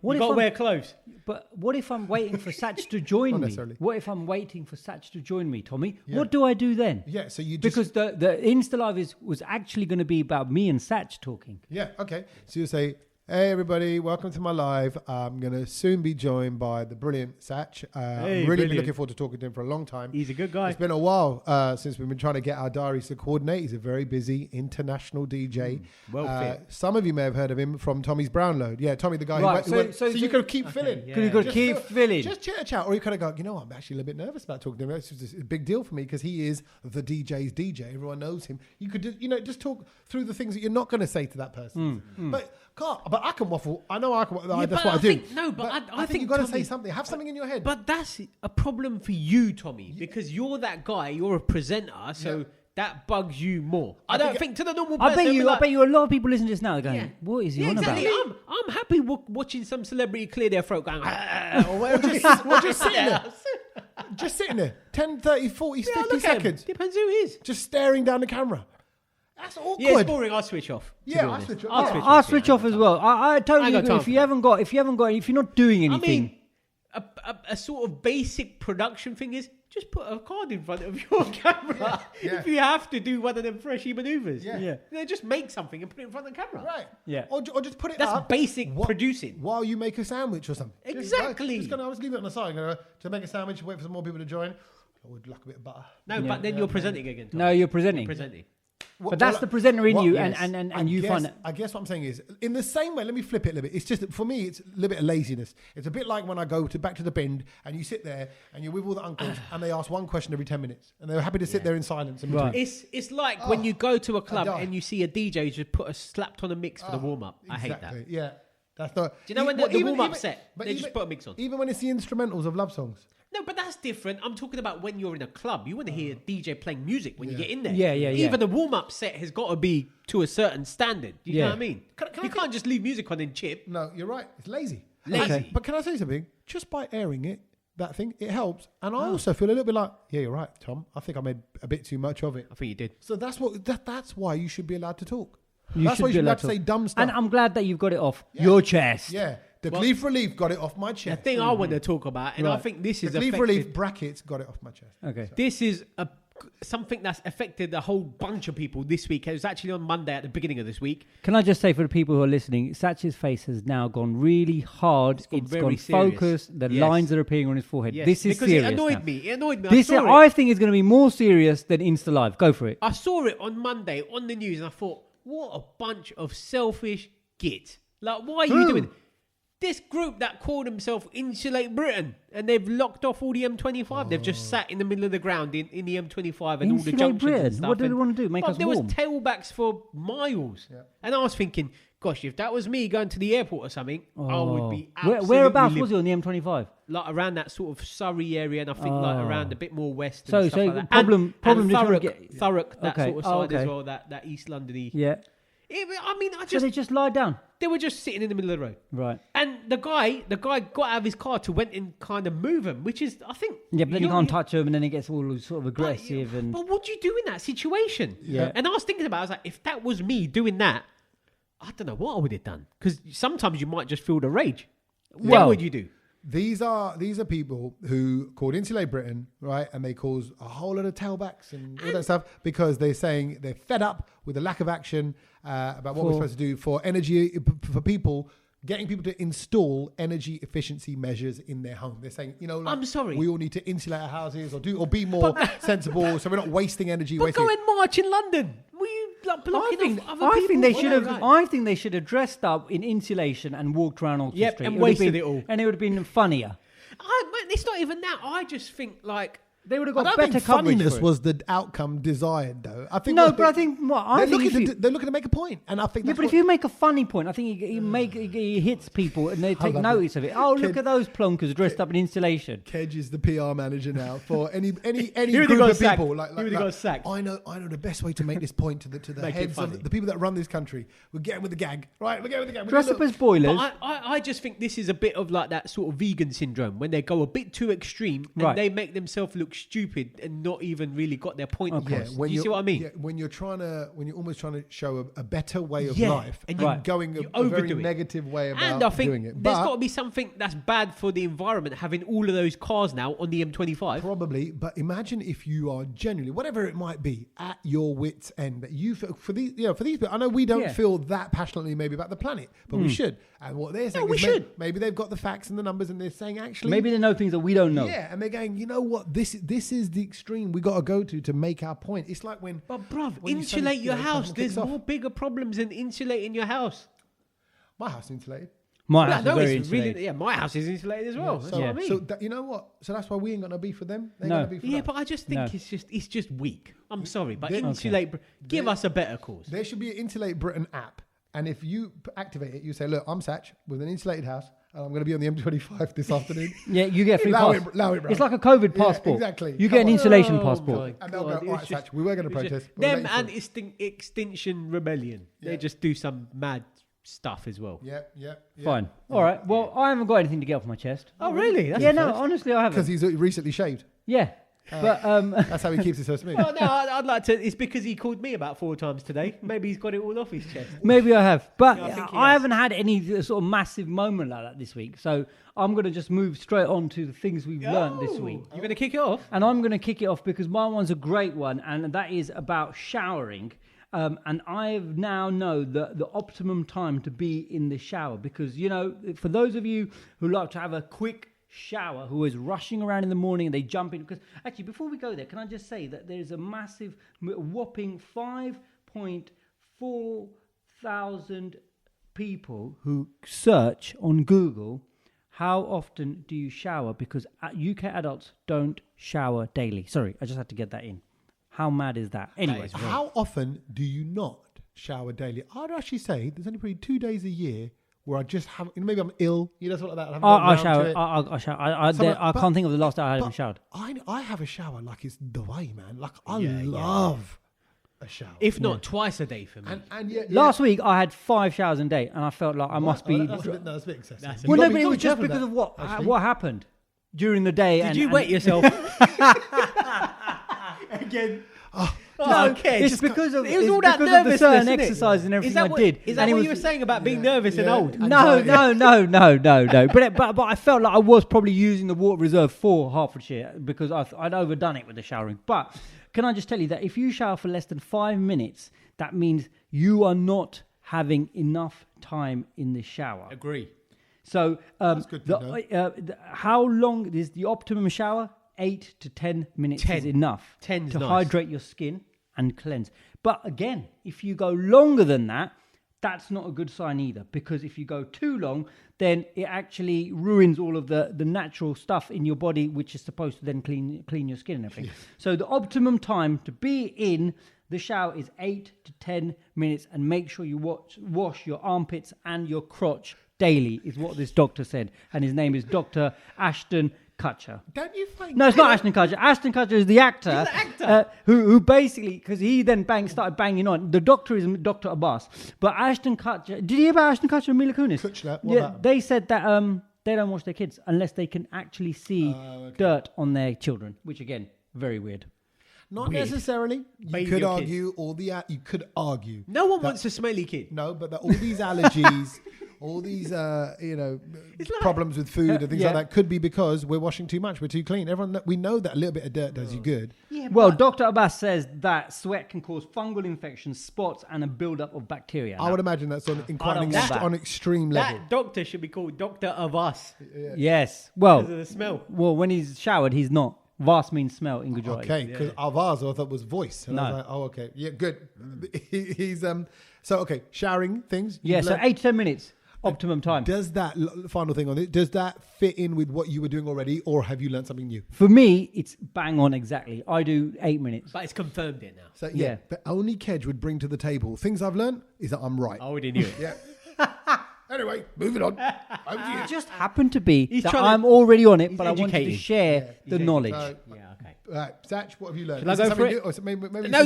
what you got to wear clothes. But what if I'm waiting for Satch to join me? What if I'm waiting for Satch to join me, Tommy? Yeah. What do I do then? Yeah, so you because the Insta Live was actually going to be about me and Satch talking. Yeah, okay. So you say, hey everybody, welcome to my live. I'm going to soon be joined by the brilliant Satch. I'm really been looking forward to talking to him for a long time. He's a good guy. It's been a while since we've been trying to get our diaries to coordinate. He's a very busy international DJ. Well fit. Some of you may have heard of him from Tommy's Brown Load. Yeah, Tommy, the guy who went. So you could keep filling. Yeah. You could keep filling. Just chat. Or you kind of go, you know what, I'm actually a little bit nervous about talking to him. It's just a big deal for me because he is the DJ's DJ. Everyone knows him. You could just talk through the things that you're not going to say to that person. But I can waffle. I know I can. That's what I do. I think you've got to say something. Have something in your head. But that's a problem for you, Tommy, because you're that guy. You're a presenter, so that bugs you more. I don't think to the normal person. I bet you a lot of people listening to this now are going, what is he on about? I'm happy watching some celebrity clear their throat going, or just sitting there. Just sitting there. 10, 30, 40, 50 seconds. Depends who it is. Just staring down the camera. That's awkward. Yeah, it's boring. I'll switch off. Yeah, I'll switch off. I'll switch off as well. I totally agree. If you're not doing anything. I mean, a sort of basic production thing is just put a card in front of your camera. Yeah. If you have to do one of them freshy maneuvers. Yeah. Just make something and put it in front of the camera. Right. Yeah. Or just put it That's up. basic producing. While you make a sandwich or something. Exactly. Just leave it on the side. To make a sandwich, wait for some more people to join. I would like a bit of butter. No, but then you're presenting again, Tom. No, you're presenting. But that's the presenter in you, and you find it. I guess what I'm saying is, in the same way, let me flip it a little bit. It's just, for me, it's a little bit of laziness. It's a bit like when I go back to the bend, and you sit there, and you're with all the uncles, and they ask one question every 10 minutes, and they're happy to sit there in silence. It's like when you go to a club, and you see a DJ just slapped on a mix for the warm-up. Exactly. I hate that. Yeah. That's not. Do you know when the warm-up set, they just put a mix on? Even when it's the instrumentals of love songs. No, but that's different. I'm talking about when you're in a club. You want to hear a DJ playing music when you get in there. Yeah. Even the warm-up set has got to be to a certain standard. You know what I mean? You can't just leave music on and chip. No, you're right. It's lazy. Okay. But can I say something? Just by airing it, that thing, it helps. And I also feel a little bit like, yeah, you're right, Tom. I think I made a bit too much of it. I think you did. So that's why you should be allowed to talk. That's why you should be allowed to say dumb stuff. And I'm glad that you've got it off your chest. Yeah. The Taklief relief got it off my chest. The thing I want to talk about, and I think this is the Taklief relief brackets got it off my chest. Okay. So. This is something that's affected a whole bunch of people this week. It was actually on Monday at the beginning of this week. Can I just say for the people who are listening, Satch's face has now gone really hard. It's gone focused. The lines are appearing on his forehead. Yes. This is serious. It annoyed me. I think it's going to be more serious than Insta Live. Go for it. I saw it on Monday on the news and I thought, what a bunch of selfish git. Like, why are you doing it? This group that called themselves Insulate Britain, and they've locked off all the M25. They've just sat in the middle of the ground in the M25 and all the junctions Britain? and stuff. What do they want to do? Make us warm? warm? There was tailbacks for miles. Yeah. And I was thinking, gosh, if that was me going to the airport or something, I would be absolutely... Whereabouts was it on the M25? Like around that sort of Surrey area, and I think like around a bit more west and so stuff like that. Problem Thurrock, that sort of side as well, that East London-y. Yeah. So they just lied down? They were just sitting in the middle of the road. Right. And the guy got out of his car to went and kind of move him, which is, I think... Yeah, but then you can't touch him, and then he gets all sort of aggressive. But what do you do in that situation? Yeah. And I was thinking about it, I was like, if that was me doing that, I don't know what I would have done. Because sometimes you might just feel the rage. What would you do? These are people who called Insulate Britain, right? And they cause a whole lot of tailbacks and all that stuff because they're saying they're fed up with the lack of action about what we're supposed to do for energy, for people, getting people to install energy efficiency measures in their home. They're saying, you know, like, I'm sorry, we all need to insulate our houses or be more sensible so we're not wasting energy. But go and march in London. Were you like blocking off other people? I think they should have dressed up in insulation and walked around on the street and wasted it all. And it would have been funnier. It's not even that. I just think like they would have I got don't better think coverage. funniness was the outcome desired, though. I think no, but I think they're looking to make a point, and I think but if you make a funny point, I think he hits people and they take notice of it. Oh, look at those plonkers dressed up in insulation. Kedge is the PR manager now for any really group of sacked. people. He really got sacked. I know the best way to make this point to the heads of the people that run this country. We're getting with the gag, right? We're getting with the gag. Dress up as boilers. But I just think this is a bit of like that sort of vegan syndrome when they go a bit too extreme and they make themselves look stupid and not even really got their point across. Do you see what I mean? Yeah, when you're almost trying to show a better way of life and you're going a very negative way about and I think doing it. There's got to be something that's bad for the environment having all of those cars now on the M25. Probably, but imagine if you are genuinely, whatever it might be, at your wits' end. That you feel, for these people, I know we don't feel that passionately maybe about the planet, but we should. And what they're saying is maybe they've got the facts and the numbers, and they're saying actually maybe they know things that we don't know. Yeah, and they're going, you know what? This is the extreme we got to go to make our point. It's like when, but bruv, insulate your house. There's more bigger problems than insulating your house. My house is insulated. My house is very insulated. Really, my house is insulated as well. So, what I mean. So you know what? So that's why we ain't got no beef for them. They No. got no beef for us. But I just think it's just weak. I'm sorry, but insulate. Give us a better cause. There should be an Insulate Britain app, and if you activate it, you say, "Look, I'm Satch with an insulated house, and I'm going to be on the M25 this afternoon." Yeah, you get a free pass. Allow it, bro. It's like a COVID passport. Exactly. You get an insulation passport. And they'll go, all right, Satch, we were going to protest. Them and Extinction Rebellion. Yeah. They just do some mad stuff as well. Yeah. Fine. All right. Well, I haven't got anything to get off my chest. Oh, really? That's Honestly, I haven't. Because he's recently shaved. Yeah. But that's how he keeps it so smooth. Well, no, I'd like to. It's because he called me about 4 times today. Maybe he's got it all off his chest. Maybe I have, but I haven't had any sort of massive moment like that this week. So I'm going to just move straight on to the things we've learned this week. You're going to kick it off, and I'm going to kick it off because my one's a great one, and that is about showering. And I now know the optimum time to be in the shower because, you know, for those of you who like to have a quick shower, who is rushing around in the morning and they jump in, because actually before we go there, can I just say that there's a massive whopping 5.4 thousand people who search on Google, how often do you shower? Because UK adults don't shower daily. Sorry, I just had to get that in. How mad is that? Anyways, how often do you not shower daily? I'd actually say there's only probably 2 days a year where I just have, maybe I'm ill, something like that. I shower. I shower. I can't think of the last time I haven't showered. I have a shower like it's the way, man. Like I love a shower. If not twice a day for me. And last week I had 5 showers a day, and I felt like I must be. That's a bit excessive. Well, no, but it was just because of what happened during the day. Did you wet yourself? Again. Okay, it's because of it was all that nervousness, certain exercise and everything I did. Is that what you were saying about being nervous and old? No. But I felt like I was probably using the water reserve for Hertfordshire because I'd overdone it with the showering. But can I just tell you that if you shower for less than 5 minutes, that means you are not having enough time in the shower. Agree. So that's good to know. How long is the optimum shower? 8 to 10 minutes is enough to hydrate your skin and cleanse. But again, if you go longer than that, that's not a good sign either, because if you go too long, then it actually ruins all of the natural stuff in your body, which is supposed to then clean your skin and everything. Yes. So the optimum time to be in the shower is 8 to 10 minutes, and make sure you wash your armpits and your crotch daily, is what this doctor said. And his name is Dr. Ashton Kutcher. Don't you think? No, it's not Ashton Kutcher. Ashton Kutcher is the actor. He's the actor. Who basically, because he then started banging on. The doctor is Dr. Abbas. But Ashton Kutcher, did you hear about Ashton Kutcher and Mila Kunis? They said that they don't watch their kids unless they can actually see dirt on their children, which again, very weird. Not necessarily. You could argue, you could argue. No one wants a smelly kid. No, but all these allergies, all these, problems with food and things like that could be because we're washing too much. We're too clean. We know that a little bit of dirt does you good. Yeah, well, Dr. Abbas says that sweat can cause fungal infections, spots, and a buildup of bacteria. I would imagine that's on extreme level. That doctor should be called Dr. Abbas. Yeah. Yes. Well, because of the smell. Well, when he's showered, he's not. Vas means smell in Gujarati. Okay, because Avaz I thought was voice. And I was like, oh, okay. Yeah, good. He's so okay, showering things. So 8 to 10 minutes. Optimum time. Does that, final thing on it, does that fit in with what you were doing already, or have you learned something new? For me, it's bang on exactly. I do 8 minutes. But it's confirmed it now. So yeah. But only Kedge would bring to the table things I've learned is that I'm right. I already knew it. Yeah. Anyway, moving on. It just happened to be that I'm already on it, but I wanted to share the knowledge. Satch, what have you learned? Shall I go for it?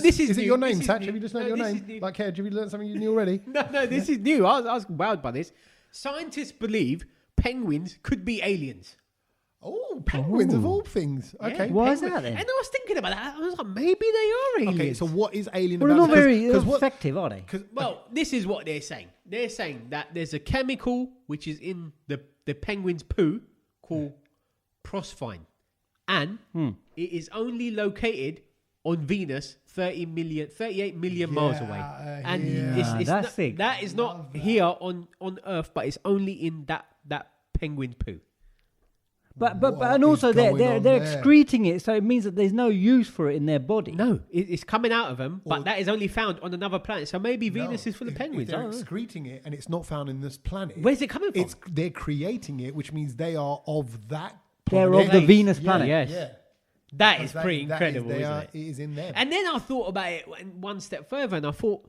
This is it new. Your name, Satch? Have you just learned your name? Like Kedge, have you learned something new already? No, this is new. I was wowed by this. Scientists believe penguins could be aliens. Oh, penguins of all things. Okay. Why is that then? And I was thinking about that. I was like, maybe they are aliens. Okay, so what is alien about? Well, they're not very effective, are they? Well, this is what they're saying. They're saying that there's a chemical which is in the penguin's poo called prosphine. And it is only located on Venus 38 million miles away. And that is not here on Earth, but it's only in that penguin poo. But and also they're excreting it, so it means that there's no use for it in their body. No, it's coming out of them, but that is only found on another planet. So maybe Venus is full of penguins. If they're excreting it and it's not found in this planet. Where's it coming from? They're creating it, which means they are of that planet. They're of the Venus planet. Yes. Yeah. That is pretty incredible, isn't it? It is in there. And then I thought about it one step further, and I thought,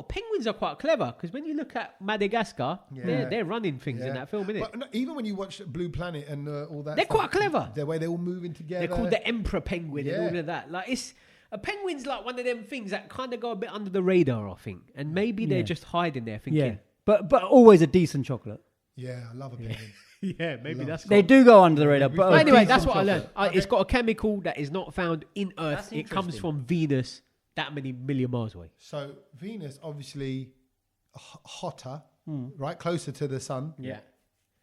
penguins are quite clever, because when you look at Madagascar, they're running things in that film, isn't it? But even when you watch Blue Planet and all that, they're quite clever. The way they're all moving together. They're called the emperor penguin and all of that. Like a penguin's like one of them things that kind of go a bit under the radar, I think, and maybe they're just hiding there thinking. Yeah, but always a decent chocolate. Yeah, I love a penguin. Yeah, maybe that's. They do go under the radar. But anyway, that's what I learned. It's got a chemical that is not found in Earth. It comes from Venus, that many million miles away. So Venus, obviously, hotter, right, closer to the sun. Yeah,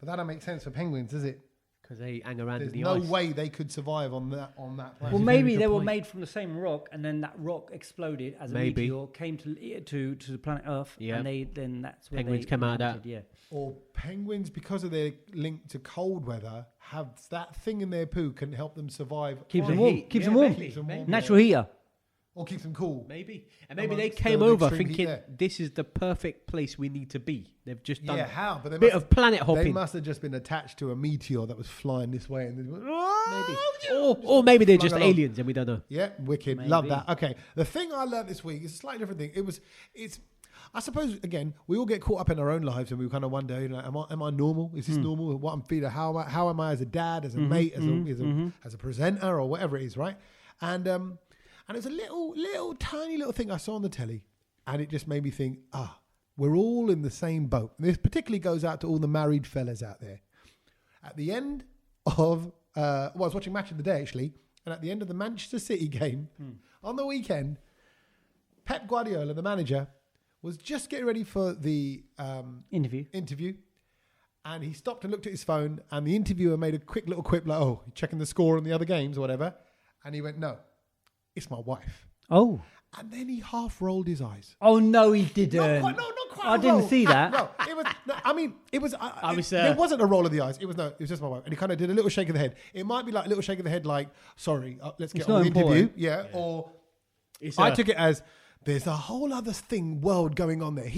but that don't make sense for penguins, does it? Because they hang around in the ice. ice. There's no way they could survive on that planet. Well, maybe they were made from the same rock, and then that rock exploded as a meteor, came to the planet Earth, and then that's where penguins came out of that. Yeah. Or penguins, because of their link to cold weather, have that thing in their poo can help them survive. Keeps them warm. Keeps them warm. Natural heater. Or keeps them cool. Maybe. And maybe they came over thinking, this is the perfect place we need to be. They've just done but a bit of planet hopping. They must have just been attached to a meteor that was flying this way. And maybe. Or maybe they're just aliens and we don't know. Yeah, wicked. Maybe. Love that. Okay. The thing I learned this week is a slightly different thing. I suppose, again, we all get caught up in our own lives and we kind of wonder, am I normal? Is this normal? What I'm feeling? How am I as a dad, as a mate, as a presenter or whatever it is, right? And it's a little tiny little thing I saw on the telly, and it just made me think, we're all in the same boat. And this particularly goes out to all the married fellas out there. At the end of, I was watching Match of the Day actually, and at the end of the Manchester City game on the weekend, Pep Guardiola, the manager, was just getting ready for the interview, and he stopped and looked at his phone, and the interviewer made a quick little quip like, "Oh, you're checking the score on the other games or whatever," and he went, "No, it's my wife." Oh. And then he half rolled his eyes. Oh no, he didn't. Not quite. I didn't see that. No, it was. No, I mean, it was. There wasn't a roll of the eyes. It was just my wife, and he kind of did a little shake of the head. It might be like a little shake of the head, like, "Sorry, let's get on the interview." Yeah. Or I took it as, there's a whole other world going on there.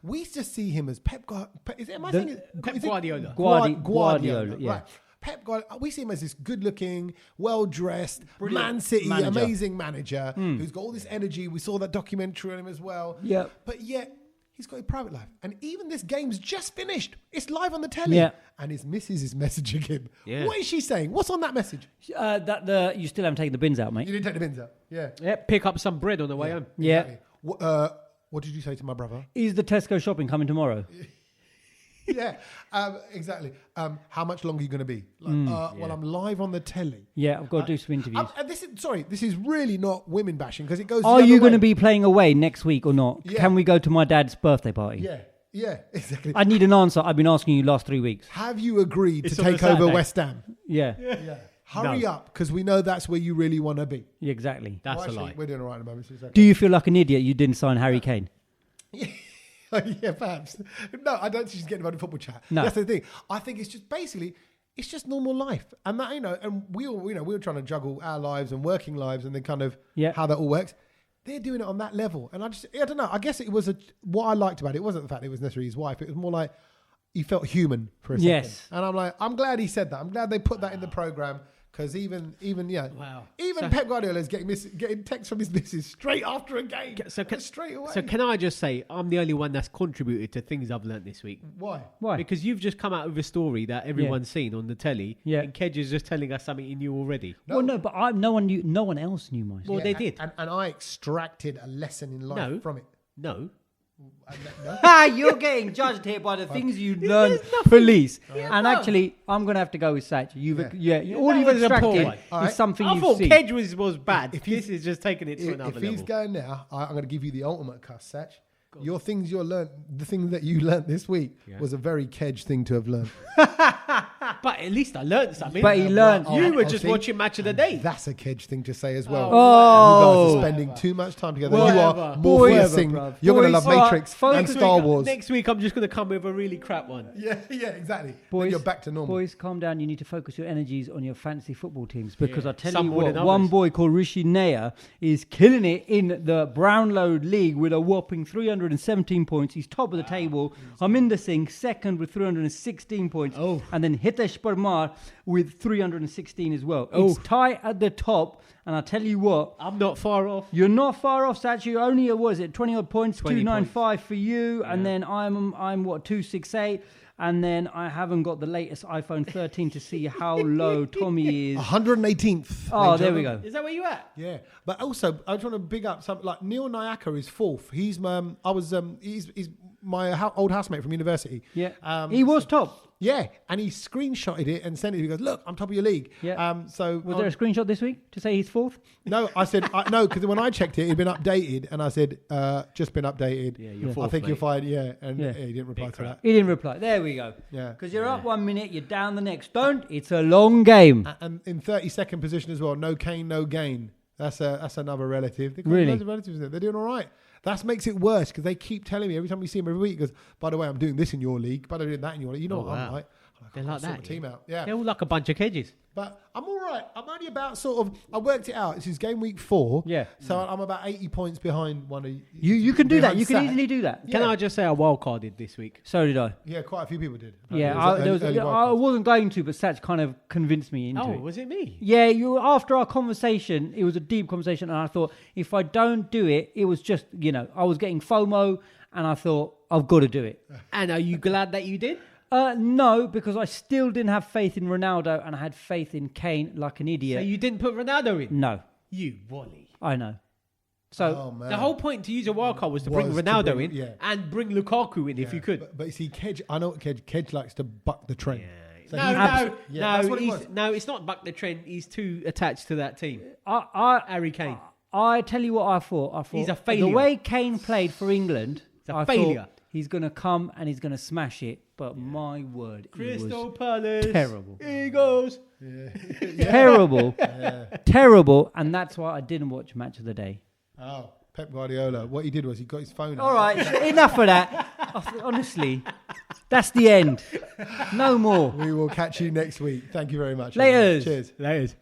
We just see him as Pep Guardiola. Guardiola, yeah. Right. Pep Guardiola, we see him as this good-looking, well-dressed, Man City, amazing manager who's got all this energy. We saw that documentary on him as well. Yeah. But yet, he's got a private life. And even this game's just finished. It's live on the telly. Yeah. And his missus is messaging him. Yeah. What is she saying? What's on that message? That you still haven't taken the bins out, mate. You didn't take the bins out. Yeah. Yeah, pick up some bread on the way home. Yeah. Exactly. What did you say to my brother? Is the Tesco shopping coming tomorrow? Yeah, exactly. How much longer are you going to be? Well, I'm live on the telly. Yeah, I've got to do some interviews. This is really not women bashing because it goes. Are you going to be playing away next week or not? Yeah. Can we go to my dad's birthday party? Yeah. Yeah, exactly. I need an answer. I've been asking you last 3 weeks. Have you agreed It's to on a take over Saturday. West Ham? Yeah. Yeah. Hurry up, because we know that's where you really want to be. Yeah, exactly. That's Well, a actually, lie. We're doing all right at the moment. So it's okay. Do you feel like an idiot you didn't sign Harry Kane? Yeah, perhaps. No, I don't think she's getting about the football chat. No. That's the thing. I think it's just basically, it's just normal life. And that, and we were trying to juggle our lives and working lives and then kind of how that all works. They're doing it on that level. And I don't know. I guess it was what I liked about it wasn't the fact it was necessarily his wife. It was more like he felt human for a second. Yes. And I'm like, I'm glad he said that. I'm glad they put that in the program. Because even Pep Guardiola is getting texts from his missus straight after a game. Straight away. So can I just say, I'm the only one that's contributed to things I've learnt this week. Why? Because you've just come out with a story that everyone's seen on the telly, and Kedge is just telling us something he knew already. Well, no, but no one else knew my story. Well, they did. And I extracted a lesson in life from it. No. You're getting judged here by the things you learned police. Actually, I'm going to have to go with Satch. All you've extracted is something I you've thought seen. Kedge was bad. This is just taking it to another level. If he's going now, I'm going to give you the ultimate cuss, Satch. The thing that you learnt this week was a very Kedge thing to have learned. But at least I learnt something. But he learnt. You were just watching Match of the Day. That's a Kedge thing to say as well. Oh. You guys are spending too much time together. Whatever. You are morphing. You're going to love Matrix and Star Wars. Next week, I'm just going to come with a really crap one. Yeah, exactly. Boys, then you're back to normal. Boys, calm down. You need to focus your energies on your fantasy football teams because I tell Some you more what, than one others. boy called Rishi Nair is killing it in the Brownlow League with a whopping 317 points. He's top of the table. Aminder Singh second with 316 points. And then Hitesh Parmar with 316 as well. It's tight at the top. And I tell you what, I'm not far off. you're not far off, Satch. You only, 20 odd points, 20 295 for you. And then I'm 268. And then I haven't got the latest iPhone 13 to see how low Tommy is. 118th. Oh, there we go. Is that where you at? Yeah, but also I just want to big up something like Neil Nyaka is fourth. He's he's my old housemate from university. Yeah, he was top. Yeah, and he screenshotted it and sent it. He goes, "Look, I'm top of your league." Yeah. So Was there a screenshot this week to say he's fourth? No, I said no because when I checked it, it'd been updated, and I said, "Just been updated." Yeah, you're I fourth, think mate. you're fine. Yeah, and he didn't reply to that. He didn't reply. There we go. Yeah, Because you're up 1 minute, you're down the next. Don't. It's a long game. And in 32nd position as well. No Kane, no gain. That's another relative. They've got Really? loads of relatives in there. They're doing all right. That makes it worse because they keep telling me every time we see him every week. He goes, by the way, I'm doing this in your league. By the way, I'm doing that in your league. You know what I'm like. They're like that. Team out. Yeah. They're all like a bunch of Kedges. But I'm all right. I'm only about I worked it out. This is game week 4. Yeah. So I'm about 80 points behind one of you. You can do that. behind You can Sack. easily do that. Can I just say I wildcarded this week? So did I. Yeah, quite a few people did. Yeah, Early I wildcards. wasn't going to, but Satch kind of convinced me into Oh, it. was it me? Yeah, after our conversation, it was a deep conversation, and I thought if I don't do it, it was just I was getting FOMO, and I thought I've got to do it. And are you glad that you did? No, because I still didn't have faith in Ronaldo, and I had faith in Kane like an idiot. So you didn't put Ronaldo in? No, You Wally. I know. So man. The whole point to use a wildcard was to bring Ronaldo in and bring Lukaku in if you could. But you see, Kedge, I know what Kedge likes to buck the trend. So No, that's what it was. no, it's not buck the trend. He's too attached to that team. Harry Kane. I tell you what I thought. He's a failure. The way Kane played for England, a failure. Thought he's going to come and he's going to smash it. But my word, Crystal it was Palace. terrible. Eagles. Terrible. Terrible. And that's why I didn't watch Match of the Day. Oh, Pep Guardiola. What he did was he got his phone out. All right, enough of that. Honestly, that's the end. No more. We will catch you next week. Thank you very much. Laters. Cheers. Laters.